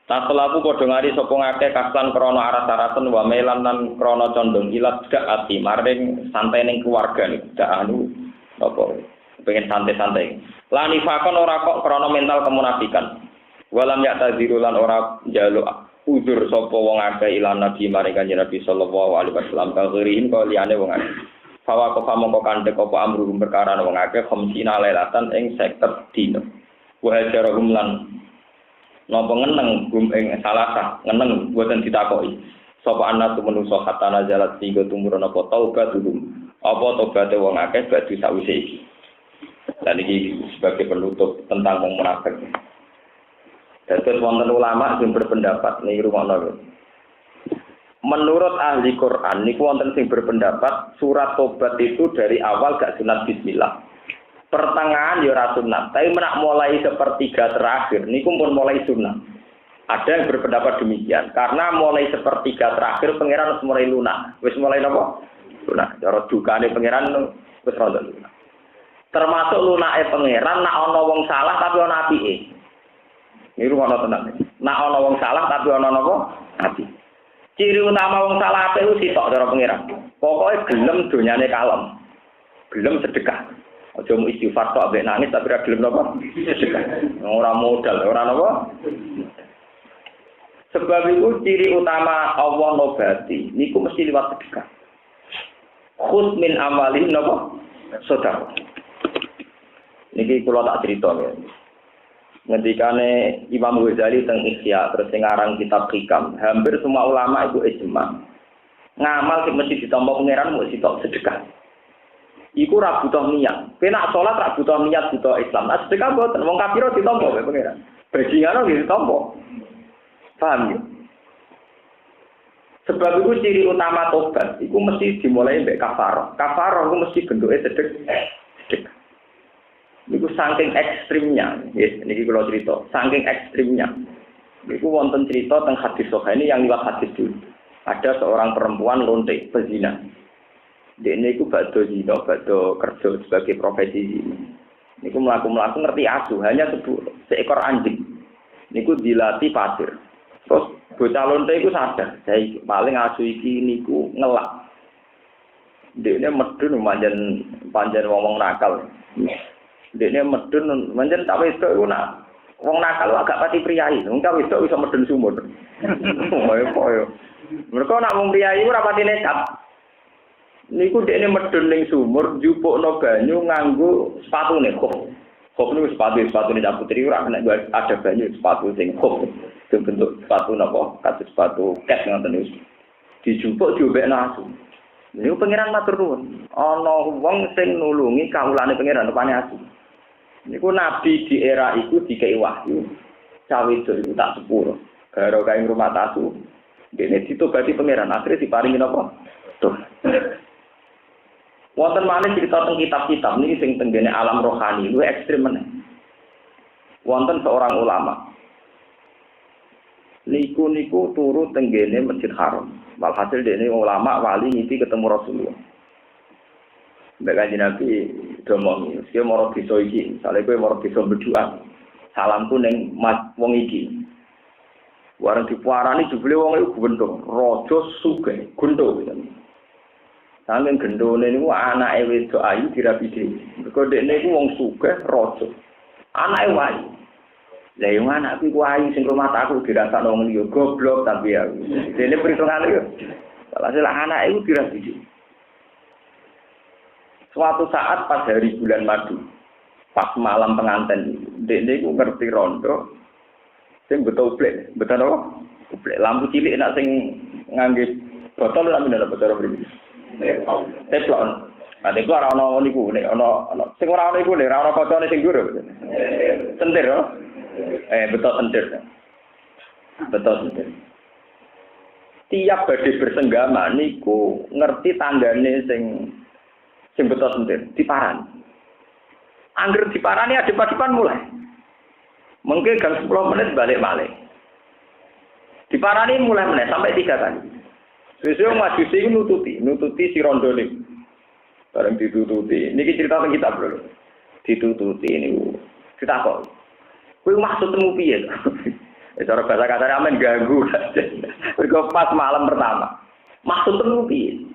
taselapu padha ngari sapa ngakeh kaslan krana aras-arasen wa melan lan krana condong ilat dak ati maring santai ning keluarga niku dak anu apa pengen santai-santai. Lani fakon ora kok krana mental kemunafikan. Walam ya tadziru lan ora njaluk uzur sapa wong akeh ilan nabi maring Kanjeng Nabi sallallahu alaihi wasallam kagirihin kok liyane wong akeh. Fawa kok mongko kandhek apa amruhum perkara wong akeh khamsina lailatan ing 50 dina. Wa hajarahum lan napa ngeneng gum ing salasah ngeneng boten ditakoki. Sapa anak menungso hatana jalat sehingga tumurun apa taubat dulu. Apa tobaté wong akeh badhe sawise iki. Dan iki sebagai penutup tentang wong munafik. Dados wonten ulama sing berpendapat niki rumono. Menurut ahli Quran niku wonten sing berpendapat surat tobat itu dari awal gak sunat bismillah. Pertengahan ya ora sunat, tapi menak mulai sepertiga terakhir niku pun mulai sunat. Ada yang berpendapat demikian karena mulai sepertiga terakhir pangeran wis mulai lunak. Wis mulai napa? Lunak. Cara dukane pangeran wis rada lunak. Termasuk lunake pangeran nak ana wong salah tapi ana apike. Niku ana tenan. Nak ana wong salah tapi ana napa? Api. Ciri utama wong salah apik ku sitok cara pangeran. Pokoke gelem donyane kalem. Gelem sedekah. Aja mu istighfar tok ambek nangis tapi ora gelem napa? Sedekah. Ora modal, ora napa? Sebab itu ciri utama Allah nobati niku mesti liwat sedekah. Khud min amalin napa? Sedekah. Niki kula tak crito ya. Ngendikane Imam Ghazali teng Ihya terus sing aran kitab Hikam, hampir semua ulama itu ijma. Ngamal sing mesti ditampa pangeran mesti tok sedekah. Iku ra butuh niat. Penak salat ra butuh niat butuh Islam. Nah, sedekah boten wong kafir ditampa wae pangeran. Bajingan nggih ditampa. Paham ya? Sebab itu ciri utama tobat itu mesti dimulai mbek kafarah. Kafarah itu mesti bentuke sedekah. Niku saking ekstrimnya, yes, niki kula cerita, saking ekstrimnya. Niku wonten cerita teng hadis sahih ini yang liwat hadis dulu. Ada seorang perempuan lontek pezina. Dia niku badhe zina, badhe kerja sebagai profesi. Niku mlaku-mlaku ngerti asu, hanya seekor anjing. Niku dilatih pasir. Terus bocah lontek iku sadar, saya paling asu iki niku ngelak. Dekne medun panjen wong nakal. Dekne medun manjen tak wedok iku nak wong nakal agak pati priyayi. Wong tak wedok iso medun sumur. Koyo. Mereka nak wong priyayi ora pati nekat. Niku dekne medun ning sumur njupukno banyu nganggo sepatune kok. Kok niku sepatune Cak Putri ora kena ada banyu sepatu sing kok. Bentuk sepatu napa? Kados sepatu ket ngoten niku. Dijupuk diobekno asu. Niku pangeran matur nuwun. Ana wong sing nulungi kawulane pangeran rupane asu. Niku nabi di era iku dikei wahyu. Cawe itu tak sepuro. Karo kae rumah asu. Dene ditobati pangeran akhire diparingi napa? Tuh. Wonten malih cerita teng kitab-kitab niki sing tenggene alam rohani luwih ekstrem meneh. Wonten seorang ulama. niku turu tenggene Masjid Haram. Walhasil dene ulama wali ngipi ketemu Rasulullah. Mbak Kanjeng Nabi domong, "Iki moro desa iki, misale kowe moro desa berdoa. Salamku ning wong iki." Warang dipuarani jebule wong iku gendong, raja sugih, gendho. Saking gendhone niku anake wedok ayu dirabi dhewe. Mergo dekne iku wong sugih, raja. Anake wayu. Lah yo anakku iku ayu sing rumah aku dirasakno wong liya, goblok tapi ya. Dene perhitungan yo. Walhasil anake iku dirabi dhewe. Suatu saat pas hari bulan madu, pas malam pengantin, dekne iku ngerti rondo sing betul plek, betul apa? Plek lampu cilik nak sing ngangge botol lan ndak botol mriki. Teflon. Ade ku ora ono niku, nek ono sing ora ono iku nek ora ono kocone sing dhuwur. Sentir yo. Betul sentir. Betul sentir. Tiap badhe bersenggama niku ngerti tandane sing betul sentir, diparani. Angger diparani adep-adepan mulai. Mungkin gang 10 menit balik malih. Diparani mulai meneh sampai 3 kali. Sesuk majusi nututi si rondo niku. Bareng ditututi. Niki cerita teng kitab lho. Ditututi niku. Ditakok. Kuwi maksudmu piye? Cara bahasa kasar amen ganggu. Mergo pas malam pertama. Maksudmu piye?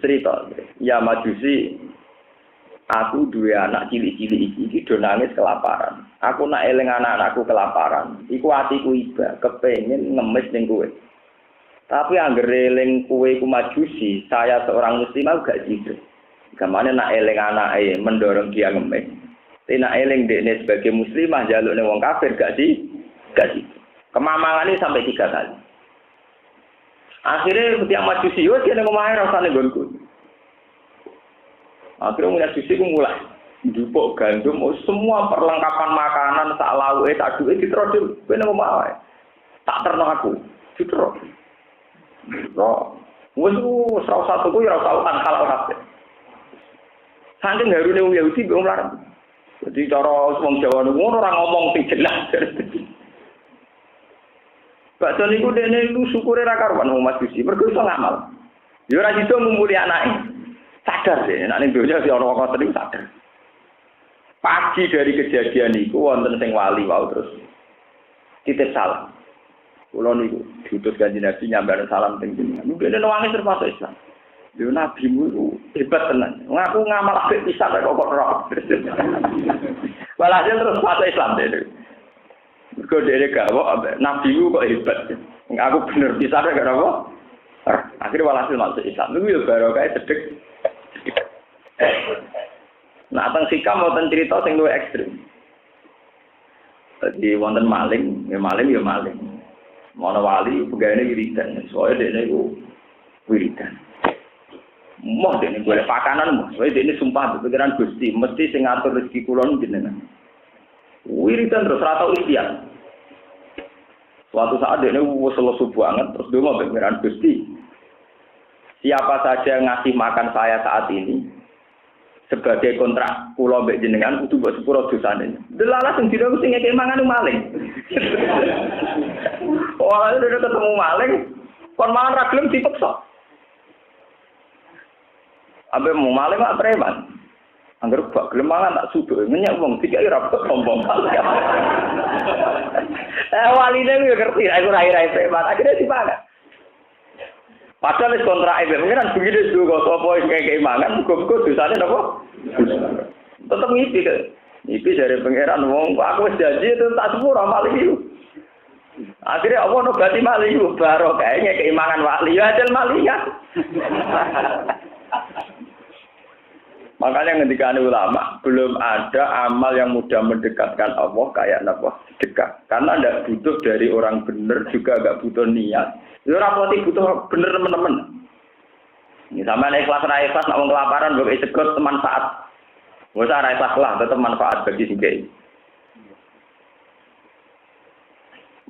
Cerita, ya majusi, aku duwe anak cilik-cilik iki do nangis kelaparan. Aku nak eling anak-anakku kelaparan. Iku atiku iba, kepengin ngemis ning kowe. Tapi anggere eling kowe iku majusi, saya seorang muslim gak jitu. Gamane nak eling anake mendorong dia ngemis. Tapi nak eling dekne sebagai muslimah njaluk ning wong kafir gak sih? Gak sih. Kemamangane sampai 3 kali. Akhirnya tiang majusi, yo dia ngomongin rasanya gonku. Akhirnya majusi ku mulai jupuk gandum, semua perlengkapan makanan, sak lauke, sak duwe diterus. Kowe ngomong ae. Tak terno aku, diterus. No, wis ora usah tuku ya ora usah halal kabeh. Saking harune wong Yahudi mbok larang. Jadi cara wong Jawa ngono ora ngomong sing jelas. Bakso niku dene lu syukure ra karuan wong majusi, mergo iso ngamal. Ya ora iso ngumpuli anake. Sadar deh, nek ning donya si ana wong ngoten sadar. Pagi dari kejadian niku wonten sing wali wau terus titip salam. Kula niku diutus Kanjeng Nabi nyambar salam teng jenengan. Dene nangis termasuk Islam. Lho nabimu iku hebat tenan. Ngaku ngamal apik pisan kok roh. Walhasil terus masuk Islam dene. Mergo dhewe gawok nabi ku kok hebat. Aku bener bisa gak apa? Akhirnya walhasil masuk Islam. Niku ya barokah cedhek. Nah, teng sikam wonten cerita sing luwih ekstrem. Dadi wonten maling, ya maling. Mono wali pegawene wiridan. Soale dene iku wiridan. Moh dene golek pakanan moh. Soale dene sumpah pikiran Gusti, mesti sing ngatur rezeki kula jenengan. Wiridan terus ora tau ikhtiar. Suatu saat dia ini lesu banget, terus dia mau pikiran Gusti. Siapa saja yang ngasih makan saya saat ini, sebagai kontrak pulau mbek jenengan, kudu buat sepuro dosane. Delalah sing dina sing ngekek mangan maling. Ora udah ketemu maling, kon mangan ra gelem dipeksa. Abe mau maling mak preman. Angger bak gelem mangan tak suduk, ngenyak wong dikai ra sombong. Waline yo ngerti, aku rai-rai preman, akhirnya dipangan. Padahal wis kontrak e pengiran begini juga sapa kayak mangan, muga-muga dosane napa? Tetep ngipi ke. Ngipi dari pengiran wong, aku wis janji itu tak sepuro maling iku. Akhirnya apa nobati maling iku baro kayaknya keimangan wali ya ajal maling ya. Makanya ketika ulama belum ada amal yang mudah mendekatkan Allah kayak apa sedekah. Karena tidak butuh dari orang benar juga nggak butuh niat. Itu rapoti butuh bener teman-teman. Ini sama ikhlas ikhlas nak kelaparan bagi segot manfaat. Nggak usah ikhlas lah, tetap manfaat bagi singkai.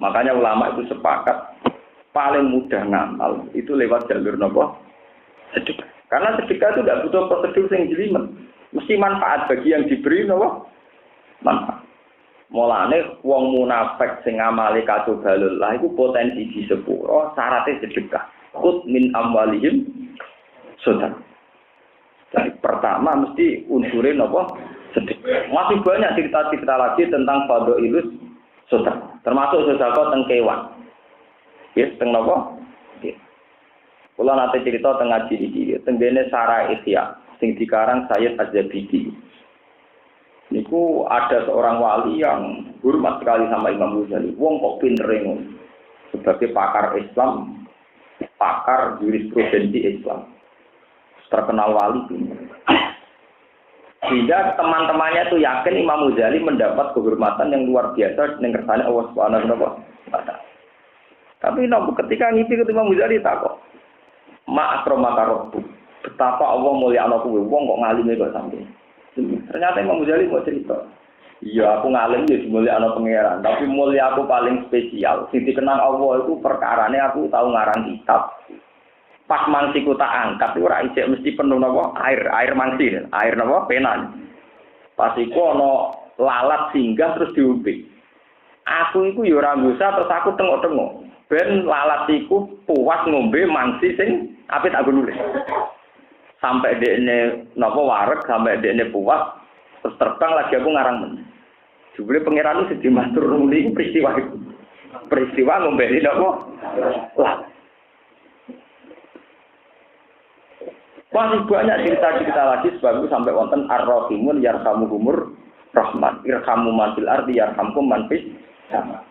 Makanya ulama itu sepakat paling mudah ngamal itu lewat jalur nopo sedekah. Karena sedekah itu tidak butuh prosedur yang jelimet. Mesti manfaat bagi yang diberi, nopo manfaat. Mulane wong munafik sing amale kacobalul lah iku potensi di sepuro syaratnya sedekah. Kut min amwalihim sedekah. Jadi pertama mesti unsurin apa? Sedekah. Masih banyak cerita-cerita lagi tentang fadhailus sedekah. Termasuk sedekah teng kewan. Ya, teng napa? Nggih. Kula nate cerita teng ngaji iki, teng dene Sarah Ihya sing dikarang Sayyid Az-Zabidi. Niku ada seorang wali yang hormat sekali sama Imam Ghazali. Wong kok pinter ngono. Sebagai pakar Islam, pakar jurisprudensi Islam. Terkenal wali pinter. Sehingga teman-temannya itu yakin Imam Ghazali mendapat kehormatan yang luar biasa dengan kersane Allah Subhanahu wa taala. Tapi ketika ngipi ke Imam Ghazali takok, "Ma akramaka rabbuk." Betapa Allah mulyakno kowe, wong kok ngalime kok sampe. Ternyata Imam Ghazali mau cerita. Iya, aku ngalim ya dimulyakno pangeran, tapi mulia aku paling spesial. Sing dikenang Allah itu perkarane aku tahu ngarang kitab. Pas mangsiku tak angkat ora isih mesti penuh napa air mangsi, air napa pena. Pas iku ana lalat singgah terus diombe. Aku iku ya ora bisa terus aku tengok-tengok. Ben lalat iku puas ngombe mangsi sing apik tak nulis. Sampai dekne napa wareg sampai dekne puas terus terbang lagi aku ngarang men. Jebule pangeran itu dimatur nuli peristiwa itu. Peristiwa ngombe napa? Lah. Masih banyak cerita-cerita lagi sebab itu sampai wonten ar-rahimun yarhamuhumur rahman. Irhamu man fil ardi yarhamkum man fis sama.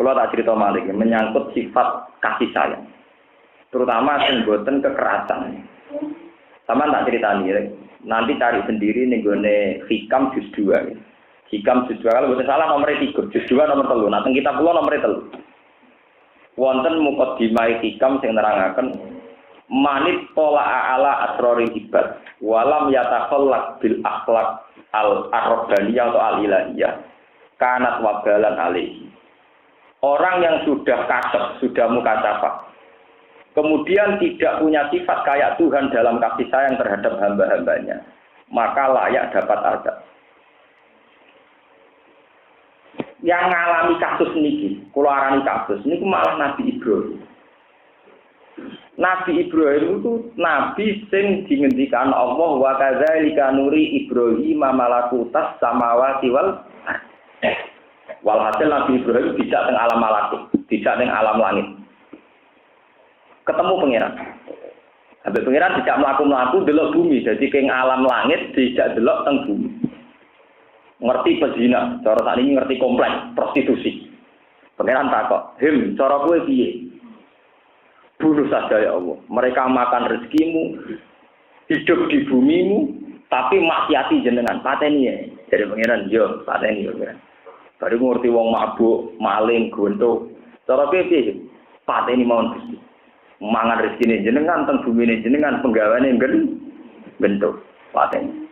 Kalau tak cerita malih menyangkut sifat kasih sayang. Terutama sing boten kekerasan. Sama tak ceritani ya. Nanti cari sendiri nih gone Hikam juz 2. Hikam juz 2 kalau boten salah nomor 3, juz 2 nomor 3. Nah teng kitab kula nomor 3. Wonten muqaddimah Hikam sing nerangaken manit pola ala asrori ibad walam yatakhallaq bil akhlaq al-rabbaniyah atau al-ilahiyah kanat wabalan alaihi. Orang yang sudah kasep, sudah mukasyafah, kemudian tidak punya sifat kayak Tuhan dalam kasih sayang terhadap hamba-hambanya, maka layak dapat azab. Yang ngalami kasus niki, kula arani kasus niku malah Nabi Ibrahim. Nabi Ibrahim itu nabi sing dingendikan Allah wa kadzalika nuri Ibrahim malakutas samawati wal walhasil Nabi Ibrahim tidak teng alam malakut, tidak teng alam langit. Ketemu pangeran. Habis pangeran tidak mlaku-mlaku delok bumi, jadi keng alam langit tidak delok teng bumi. Ngerti pezina, cara sakniki ngerti kompleks prostitusi. Pangeran takok, "Him, cara kowe piye?" Bunuh saja ya Allah. Mereka makan rezekimu, hidup di bumimu, tapi maksiati jenengan. Pateni ya. Jadi pangeran, yo pateni ya pangeran. Baru ngerti wong mabuk, maling, gontok. Cara piye? Pateni mawon Gusti. Mangan rezekine jenengan, teng bumine jenengan, penggaweane bentuk. Pateni.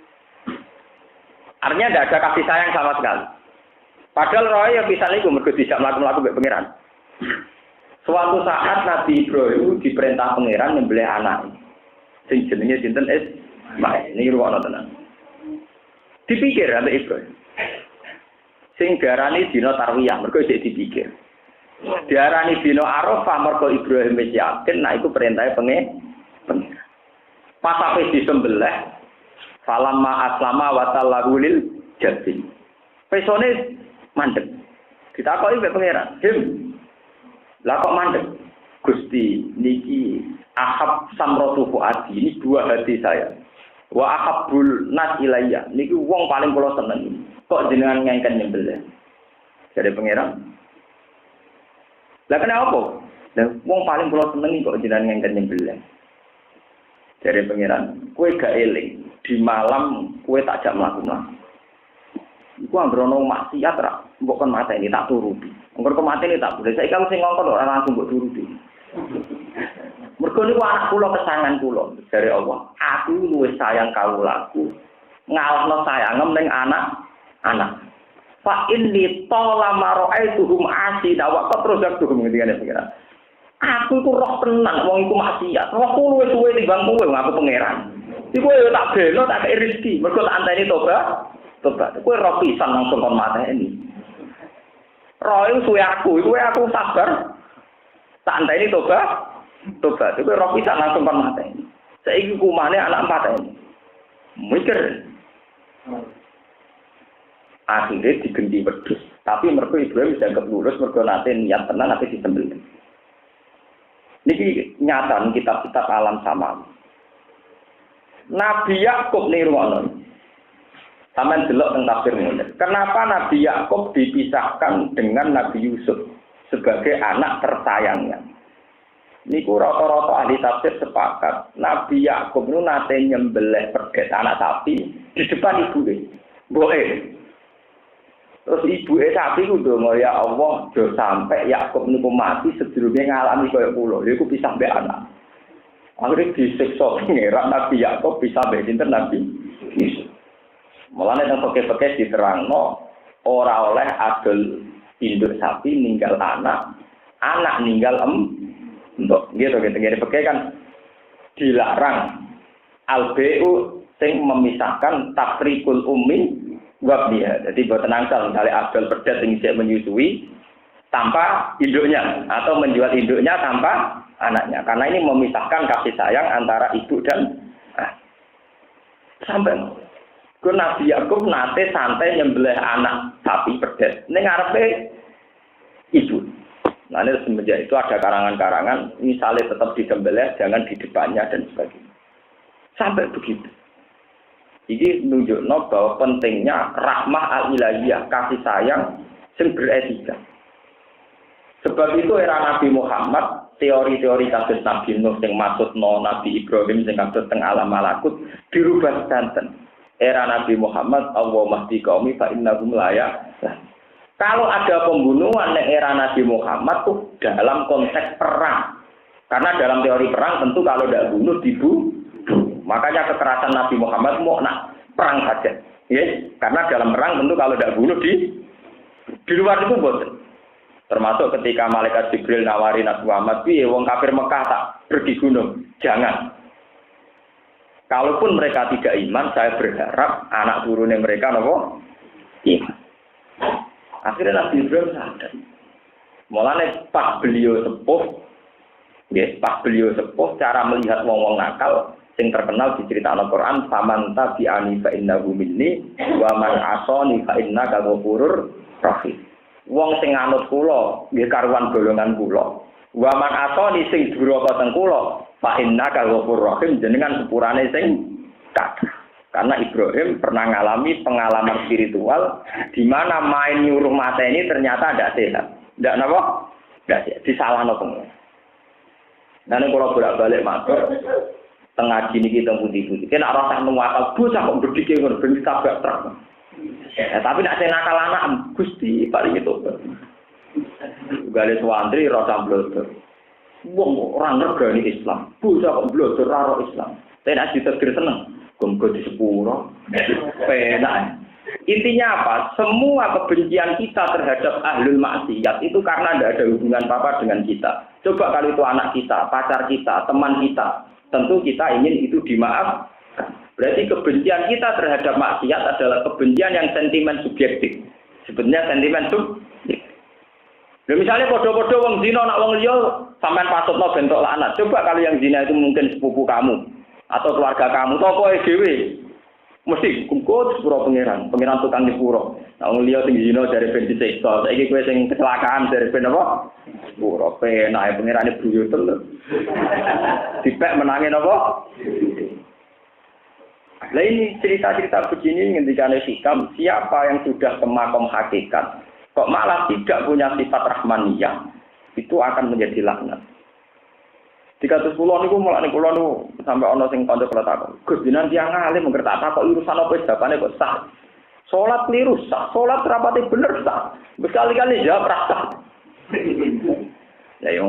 Artinya tidak ada kasih sayang sama sekali. Padahal roh ya bisa niku mergo tidak mlaku-mlaku mbek pangeran. Suatu saat Nabi Ibrahim diperintah pangeran nyembelih anak. Sing jenenge sinten Ismail. Niki ruwono tenan. Dipikir ambek Ibrahim. Sing diarani dina tarwiyah, mergo isih dipikir. Diarani dina Arafah mergo Ibrahim wis yakin nek iku perintahe pangeran. Pas ape disembelih, falamma aslama wa tallahu lil jabin. Pesone mandeg. Ditakoki mbek pangeran, "Him, lah kok mandek? Gusti, niki ahab samratu fuadi, ini dua hati saya. Wa ahabul nas ilayya, niki wong paling kula seneng. Kok jenengan ngengken nyembelih?" Jadi pangeran. Lah kenapa? Lah wong paling kula seneng kok jenengan ngengken nyembelih. Jadi pangeran, kowe gak eling, di malam kowe tak jak mlaku-mlaku. Iku anggere maksiat ra, mbok kon mateni tak turuti. Engko kok mateni tak boleh. Saiki kamu sing ngongkon ora langsung mbok turuti. Mergo niku anak kula kesayangan kula dari Allah. Aku luwih sayang kawulaku. Ngalahno sayangem ning anak. Fa inni talama ra'aituhum asida wa qatruzatuhum ngene pengiran. Aku iku roh tenan wong iku maksiat. Rohku luwih suwe timbang kowe aku pangeran. Iku yo tak belo tak kei rezeki. Mergo tak anteni tobat. tobat. Kowe roh pisan langsung kon mateni. Roh iku suwe aku sabar. Tak anteni tobat. Tobat. Kowe roh pisan langsung kon mateni. Saiki hukumane anak pateni. Mikir. Akhirnya digenti wedhus. Tapi mergo Ibrahim dianggap lulus mergo nate niat tenan tapi disembelih. Niki nyata kitab-kitab alam sama. Nabi Yakub niru ngono. Sampeyan delok teng tafsir Munir. Kenapa Nabi Yakub dipisahkan dengan Nabi Yusuf sebagai anak tersayangnya? Niku rata-rata ahli tafsir sepakat. Nabi Yakub niku nate nyembelih perget anak sapi di depan ibuke. Mboke. Terus ibuke sapi ku ndonga ya Allah, do sampai Yakub niku mati sedurunge ngalami kaya kula. Lha iku pisah mbek anak. Akhire disiksa pangeran Nabi Yakub bisa mbek sinten Nabi Yusuf. Mulane nang peke-peke diterangno ora oleh adol induk sapi ninggal anak ninggal untuk gitu ngene peke kan dilarang albu sing memisahkan tafrikul ummi wa biha. Jadi boten angsal misalnya adol pedet sing isih menyusui tanpa induknya atau menjual induknya tanpa anaknya. Karena ini memisahkan kasih sayang antara ibu dan sampai Nabi Yakub nate santai nyembelih anak sapi pedet ning ngarepe ibu. Nah, ini semenjak itu ada karangan-karangan misalnya tetap disembelih jangan di depannya dan sebagainya. Sampai begitu. Ini menunjukkan bahwa pentingnya rahmah al-ilahiyah, kasih sayang yang beretika. Sebab itu era Nabi Muhammad, teori-teori kasus Nabi Nuh yang maksud Nabi Ibrahim yang kasus teng alam malakut dirubah santen. Era Nabi Muhammad, Allahumma hdi qaumi fa innahum la ya'lamun. Kalau ada pembunuhan di era Nabi Muhammad tuh dalam konteks perang. Karena dalam teori perang tentu kalau tidak bunuh dibunuh. Makanya kekerasan Nabi Muhammad mau nak perang saja. Yes. Karena dalam perang tentu kalau tidak bunuh di luar itu boten. Termasuk ketika malaikat Jibril nawari Nabi Muhammad, piye wong kafir Mekah tak pergi gunung. Jangan. Kalaupun mereka tidak iman, saya berharap anak turunnya mereka nopo iman. Akhirnya Nabi Ibrahim sadar. Mulane pas beliau sepuh, cara melihat wong-wong nakal yang terkenal di cerita Al-Quran, faman tabi'ani fa innahu minni wa man asani fa innaka ghafurur rahim. Wong sing anut kula nggih karuan golongan kula. Wa man asani sing duraka teng kula fa innaka ghafurur rahim, jenengan sepurane sing kathah. Karena Ibrahim pernah mengalami pengalaman spiritual di mana main nyuruh mateni ternyata tidak sehat. Tidak napa? Tidak sehat. Disalahno pengen. Nah, nek kula bolak-balik matur tengah gini kita putih-putih. Kena rasa nuwakal bocah kok berdike ngono ben ditabrak truk. Tapi nek sing nakal anak Gusti paling itu. Gale suwandri rasa blotor. Wong ora ngergani Islam. Bocah kok blotor ora Islam. Nek ditetir seneng. Gonggo di sepuro, penak. Intinya apa? Semua kebencian kita terhadap ahlul maksiat itu karena tidak ada hubungan apa-apa dengan kita. Coba kalau itu anak kita, pacar kita, teman kita, tentu kita ingin itu dimaafkan. Berarti kebencian kita terhadap maksiat adalah kebencian yang sentimen subjektif. Sebenarnya sentimen subjektif. Nah, misalnya podo-podo wong zina nak wong liya sampean pasutno bentuk laknat. Coba kalau yang zina itu mungkin sepupu kamu. Atau keluarga kamu, toko dhewe mesti kumpul sepuro pangeran tukang di sepuro. Nah, wong liya sing zina dari ben disiksa, saiki kowe sing kecelakaan dari ben apa? Sepuro penak pangerane buyutel. Dipek menangi napa? Lah ini cerita-cerita begini ngendikane Hikam, siapa yang sudah ke makom hakikat kok malah tidak punya sifat rahmaniyah, itu akan menjadi laknat. Jika terus pulau niku mulane pulau niku sampai ono sing kanca kula takon. Gus jenengan tiyang alim mengker tak takok urusan apa jawabane kok sah. Salat keliru sah, salat rapate bener sah. Berkali-kali jawab ra sah. Ya yang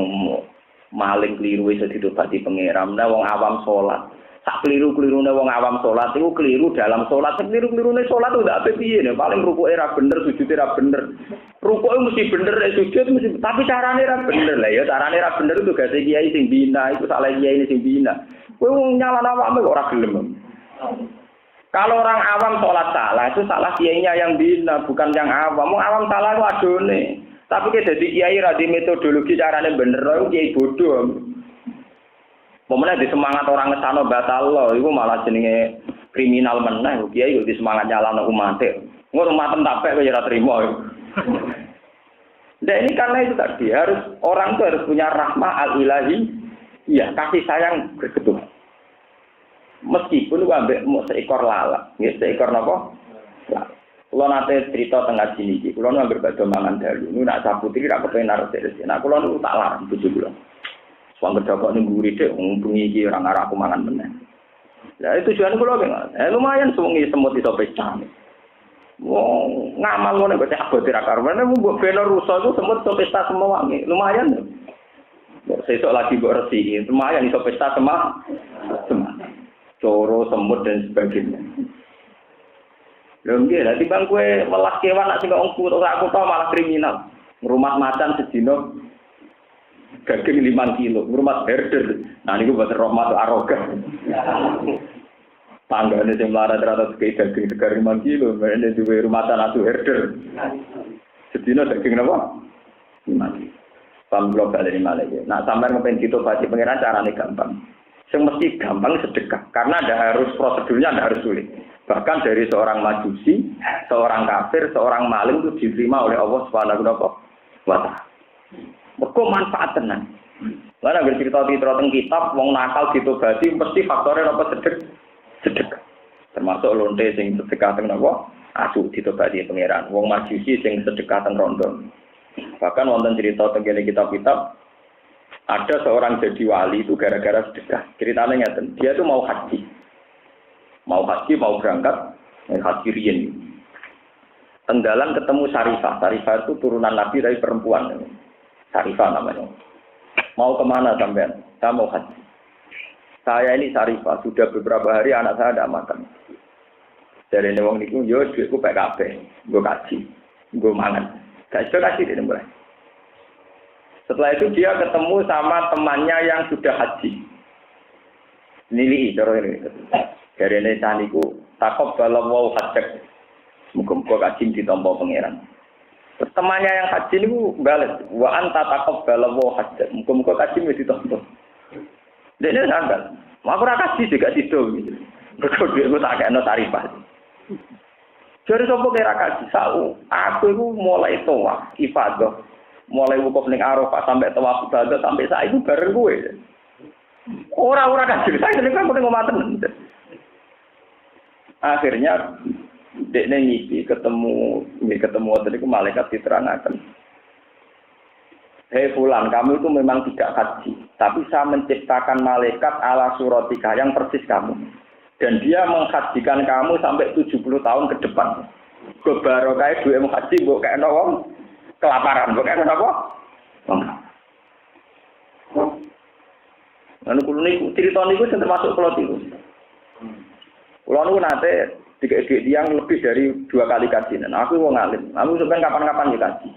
maling keliru iso ditobati pangeran. Nah wong awam salat. Sak keliru-kelirune wong awam salat iku keliru dalam salat. Keliru-kelirune salat itu ndak piye ne. Paling rukuke ra bener, sujude ra bener. Rukuke mesti bener, sujud mesti tapi carane ra bener. Lah ya carane ra bener itu gase kiai sing bina, iku salah kiai sing bina. Kowe wong nyalano awakmu kok ora gelem. Kalau orang awam sholat salah, itu salah kiainya yang bina, bukan yang awam. Mau awam salah itu adone. Tapi kita jadi kiai radi metodologi caranya bener, itu kiai bodoh. Momennya di semangat orang ngesano batal loh, itu malah jenenge kriminal meneh. Kiai itu di semangat nyalano umat. Ngono matem tapek kok ora trimo. Nah ini karena itu tadi orang itu harus punya rahmah al-ilahi, ya kasih sayang berketuhanan. Meskipun ambek mau seekor lalat, nggih seekor napa? Kulo nate cerita tengah sini iki, kulo nu anggere badhe mangan dalu. Nu nak saputri ra kepen naruh rezeki. Nah kulo nu tak larang bojo kulo. Wong kok ning mburi dhek bengi iki ora ngarep aku mangan meneh. Lah itu tujuan kulo nggih. Lumayan suwengi semut iso pecah. Wong ngamal ngono kok abot ra karuan. Nek mbok beno rusa itu semut iso pesta semua wangi. Lumayan. Sesuk lagi mbok resiki, lumayan iso pesta semua. Coro, semut dan sebagainya. Lho nggih, lah timbang kowe welas kewan nak sing kok aku tau malah kriminal. Ngrumat macan sedina daging 5 kilo, ngrumat herder. Nah niku boten rahmat arogan. Tanggane sing mlarat rata kei daging segar 5 kilo, mene duwe rumatan atu herder. Sedina daging napa? 5 kilo. Pamblok dari Malaysia. Nah, sampai ngepen ditobati pengiran carane gampang. Yang mesti gampang sedekah, karena ada harus prosedurnya, ada harus sulit. Bahkan dari seorang majusi, seorang kafir, seorang maling itu diterima oleh Allah Subhanahu wa Ta'ala. Mergo manfaat tenan. Karena bercerita teng kitab, wong nakal ditobati mesti faktornya apa sedekah. Termasuk lonte sing sedekah teng napa? Asu ditobati pengiran. Wong majusi sing sedekah teng rondo. Bahkan wonten cerita teng kitab-kitab ada seorang jadi wali itu gara-gara sedekah. Ceritanya ngeten, dia itu mau haji, mau berangkat, haji riyen. Tenggalan ketemu Sarifah. Sarifah itu turunan Nabi dari perempuan. Sarifah namanya. Mau kemana sampean? Saya mau haji. Saya ini Sarifah, sudah beberapa hari anak saya tidak makan. Dari ini wong niku yo duitku PKB, gue kaji, gue mangan. Gak iso kasih dia mulai. Setelah itu dia ketemu sama temannya yang sudah haji. Nili cara ini. Dari ini saniku takop dalam wau hajek. Muga-muga kaji ditampa pangeran. Terus temannya yang haji niku bales, wa anta takop dalam wau hajek. Muga-muga kaji wis ditampa. Dene sanggal. Aku ora kaji juga sido gitu. Mergo dhuwitku tak kena Sarifah. Jadi sapa kira kaji sau. Aku iku mulai tawaf ibadah. Mulai wukuf ning Arafah sampai tawaf ibadah sampai saat itu bareng kowe. Ora kan cerita iki kan kudu ngomaten. Akhirnya dekne ngipi ketemu tadi ku malaikat diterangaken. Hei fulan, kamu itu memang tidak haji, tapi saya menciptakan malaikat ala suratika yang persis kamu. Dan dia menghajikan kamu sampai 70 tahun ke depan. Kebarokah duwe haji mbok kene wong kelaparan, bukan apa? Lalu kulo niku cerita niku termasuk plot itu. Kulo niku nate dik-dik yang lebih dari 2 kali kajian. Aku wong alim. Aku sampeyan kapan-kapan ya kaji.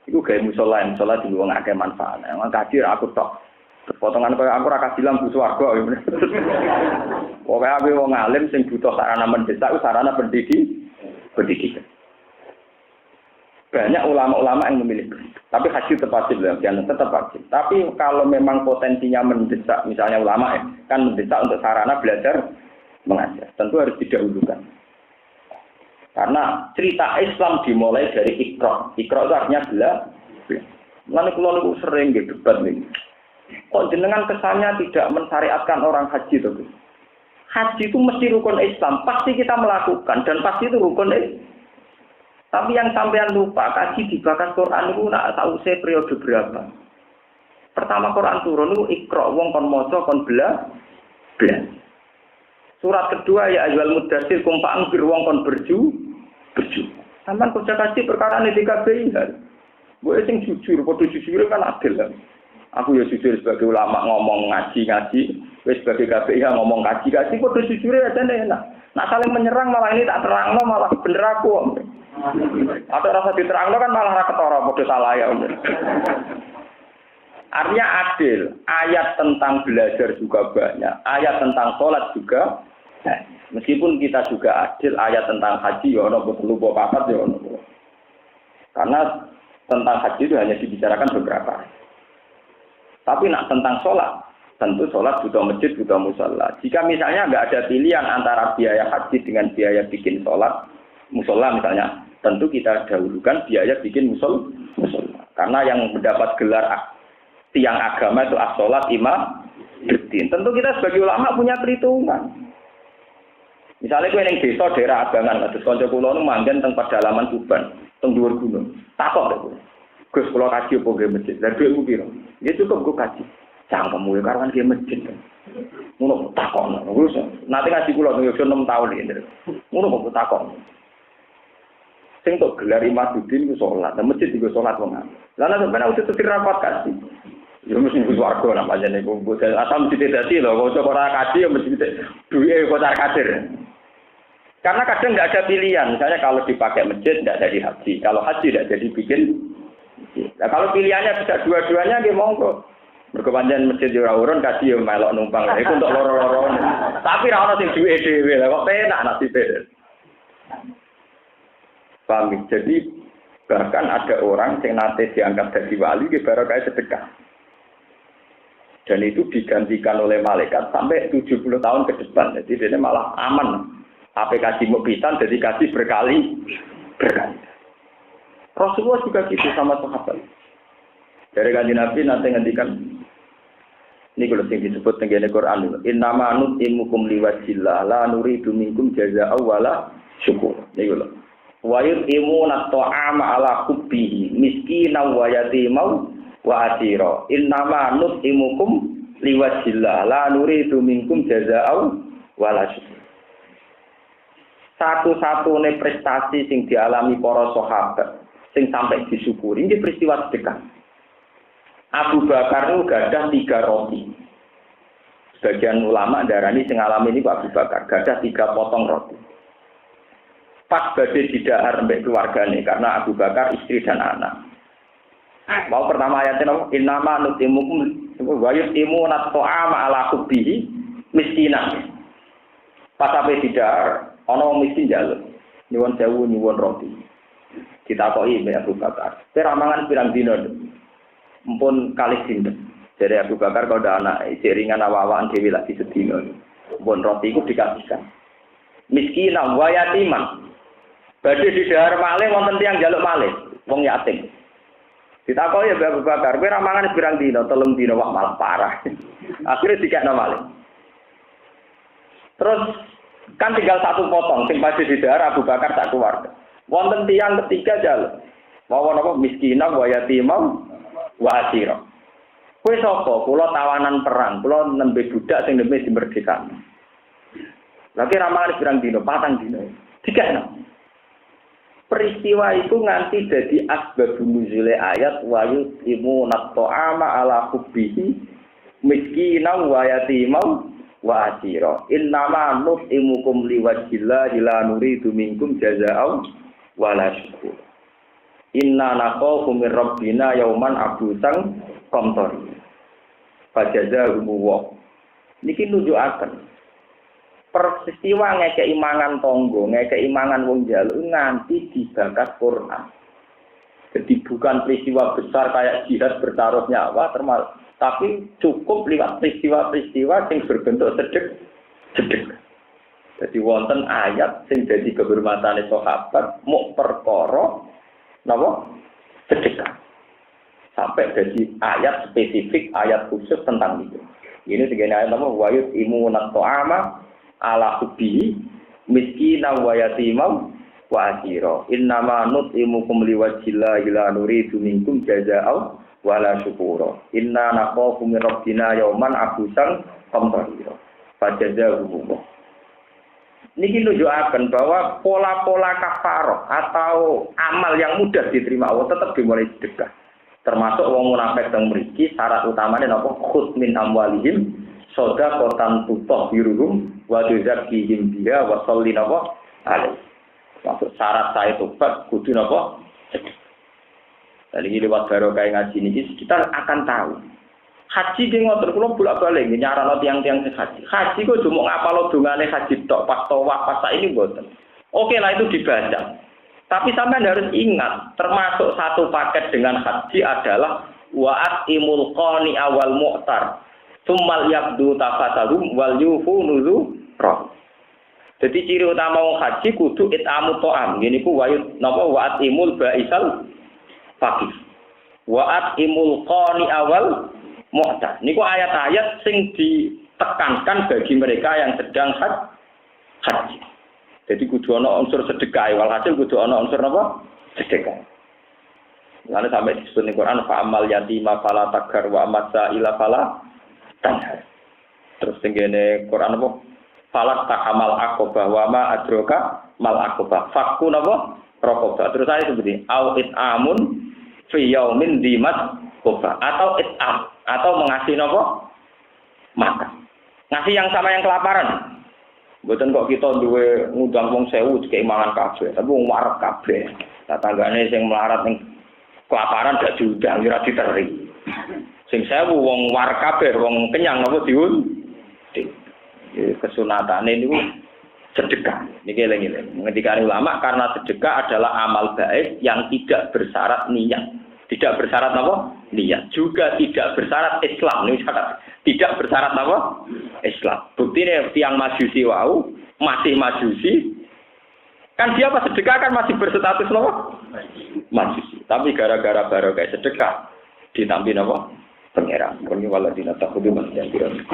Iku gawe musala di wong akeh manfaat. Emang kaji aku tok. Potongan koyo aku ora kaji lampu swarga. Pokoke aku wong alim sing butuh sarana mendesak, sarana pendidikan. Banyak ulama-ulama yang memilih, tapi haji tetap wajib, tetap wajib. Tapi kalau memang potensinya mendesak, misalnya ulama kan mendesak untuk sarana belajar mengajar, tentu harus didahulukan. Karena cerita Islam dimulai dari Iqra. Iqra itu artinya belajar. Lalu kalau sering debat nih, kok jenengan kesannya tidak mensyariatkan orang haji itu? Haji itu mesti rukun Islam, pasti kita melakukan dan pasti itu rukun Islam. Tapi yang sampean lupa, kaji di bakas Quran itu nak tahu saya periode berapa. Pertama Quran turun itu Iqra, wong kon maca kon belajar. Surat kedua ya ayyuhal mudatsir kum fa'anzir wong kon berju. Sampeyan kerja kaji perkara ini DKBI kan. Gue sing jujur, padha jujur kan adil kan. Aku ya jujur sebagai ulama ngomong ngaji, wis sebagai KBI ngomong kaji, padha jujur aja enak. Nak saling menyerang malah ini tak terangno malah bener aku. Atau rasa diterangno kan malah ra ketara padha salah ya. Artinya adil. Ayat tentang belajar juga banyak, ayat tentang sholat juga Nah, meskipun kita juga adil ayat tentang haji ya ono perlu papat ya ono. Karena tentang haji itu hanya dibicarakan beberapa. Tapi nak tentang sholat, tentu sholat butuh masjid, butuh musola. Jika misalnya nggak ada pilihan antara biaya haji dengan biaya bikin sholat, musola misalnya, tentu kita dahulukan biaya bikin musola. Karena yang mendapat gelar tiang agama itu as-sholat imam berdin. Tentu kita sebagai ulama punya perhitungan. Misalnya gue yang desa daerah Abangan, terus konco kulo nu manggen teng pedalaman Tuban, teng dhuwur gunung. Takok lho. Gus kulo kaji apa nggih masjid? Lah dhuwitmu piro? Ya cukup gue kaji. Cangkemmu ya karuan nggih masjid. Ngono takok. Terus nanti kaji kulo yo 6 tahun iki. Ngono kok takok. Sing tok gelar Imaduddin ku salat, nang masjid iku salat wong. Lah nek sampeyan udah setir rapat kaji. Ya mesti iku swarga namanya niku. Asal mesti dadi lho, kok ora kaji ya mesti duwe kocar kadir. Karena kadang nggak ada pilihan, misalnya kalau dipakai masjid tidak jadi haji, kalau haji tidak jadi bikin. Nah, kalau pilihannya bisa dua-duanya, dia monggo. Berkepanjangan masjid ora urun, kaji ya melok numpang. Itu untuk loro-loro. Tapi ra ono sing duwe dhewe, kok penak nasibe. Paham? Jadi bahkan ada orang yang nanti diangkat jadi wali, baru kayak sedekah. Dan itu digantikan oleh malaikat sampai 70 tahun ke depan. Jadi dia malah aman. Apa kasih mubitan jadi kasih berkali. Rasulullah juga gitu sama sahabat. Dari kanjeng Nabi nanti ngendikan ini kalau yang disebut dengan Quran, innama nut'imukum liwajhillah la nuridu minkum jazaa'an wala syukur. Niku lho. Wa yut'imuna at'ama ala hubbihi miskinan wa yatiman wa asira. Innama nut'imukum liwajhillah la nuridu minkum jazaa'an wala syukur. Satu-satunya prestasi sing dialami para sahabat sing sampai disyukuri ini peristiwa sedekah. Abu Bakar itu gadah 3 roti. Sebagian ulama darani sing alami ini Abu Bakar gadah 3 potong roti. Pas badhe didahar mbek keluargane karena Abu Bakar istri dan anak. Mau pertama ayatnya apa? Innama nutimukum wa yutimuna at'ama ala hubbihi miskinan. Pas sampai didahar ana miskin jaluk nyuwun sewu nyuwun roti ditakoki mbek Abu Bakar peramangan pirang dina mumpun kalih dinten dari Abu Bakar kalau ada anak jaringan awak-awakan dhewe lagi sedina mumpun roti iku dikasihkan miskinan wa yatiman badhe didhahar malih wonten tiyang jaluk malih wong yatim ditakoki mbek Abu Bakar peramangan pirang dina 3 dina wah malah parah akhirnya dikekno malih terus kan tinggal 1 potong, sing pasti di daerah Abu Bakar tak keluarga. Wonten tiyang ketiga jaluk. Mawon apa miskinah wa yatimah wa asira. Kowe sapa? Kula tawanan perang, kula nembe budak sing nembe dimerdekakan. Lagi ramalan pirang dino, 4 dino. Dikekno. Peristiwa itu nganti dadi asbabun nuzule ayat wa yutimuna ta'ama ala hubbihi miskinah wa yatimah wa asira innama nut'imukum liwajhillahi la nuridu minkum jazaa'an wala syukur inna nakhafu min rabbina yauman abusan qamtari fajazaahum wa niki nunjukaken peristiwa ngekeki mangan tangga ngekeki mangan wong njaluk nganti dibakas Quran. Jadi bukan peristiwa besar kayak jihad bertaruh nyawa termasuk tapi cukup liwat peristiwa-peristiwa yang berbentuk sedek. Jadi wonten ayat sing dadi kehormatane sahabat muk perkara napa sedekah. Sampai jadi ayat spesifik, ayat khusus tentang itu. Ini segini ayat napa wa yutimuna ta'ama ala hubbihi miskinan wa yatiman wa asira. Innama nut'imukum liwajhillahi la nuridu minkum jazaa'an wala syukura inna nakhafu min rabbina yauman abusan qamtarira fajazaahum. Niki nunjukaken bahwa pola-pola kafarah atau amal yang mudah diterima Allah tetap dimulai sedekah. Termasuk wong munafik teng mriki syarat utamane napa khud min amwalihim shadaqatan tutahhiruhum wa tuzakkihim biha wa sholli napa alaihi. Maksud syarat saya tobat kudu napa. Dari lewat barokah ngaji ini kita akan tahu Haji ki ngoten kula bolak-balik nyarano tiang-tiang sing haji. Haji kok cuma ngapalo dongane haji tok pas tawaf pas ini mboten. Oke lah itu dibaca. Tapi sampean harus ingat, termasuk satu paket dengan haji adalah wa'at imul qani awal mu'tar. Tsummal yabdu tafatalum wal yufu nuzur. Jadi ciri utama wong haji kudu itamu ta'am. Ngene ku wayut napa wa'at imul baisal faqih. Wa'at imul qani awal mu'tar. Niku ayat-ayat sing ditekankan bagi mereka yang sedang haji. Jadi kudu ana unsur sedekah, walhasil kudu ana unsur apa? Sedekah. Lalu sampai disebut di Quran fa'amal yatima fala taghar wa amasa ila fala tanhar. Terus tenggene Quran apa? Fala takamal aqobah wa ma adroka mal aqobah. Fakku napa? Raqobah. Terus saya seperti au it'amun fi yaumin dimat qobah atau it'am atau mengasih napa? Makan. Ngasih yang sama yang kelaparan. Mboten kok kita duwe ngundang wong 1000 dikek mangan kabeh, tapi wong wareg kabeh. Lah tanggane sing melarat ning kelaparan gak diundang ora diteri. Sing 1000 wong wareg kabeh, wong kenyang napa diun. Kesunatane niku sedekah. Niki eling-eling. Ngendikane ulama karena sedekah adalah amal baik yang tidak bersyarat niat. Tidak bersyarat apa? Niat. Juga tidak bersyarat Islam. Ini syarat. Tidak bersyarat apa? Islam. Buktinya tiang majusi wau masih majusi. Kan dia pas sedekah kan masih berstatus apa? Majusi. Tapi gara-gara baru kayak sedekah ditambahin apa? Pangeran. Ini waladina takhudhu masjid.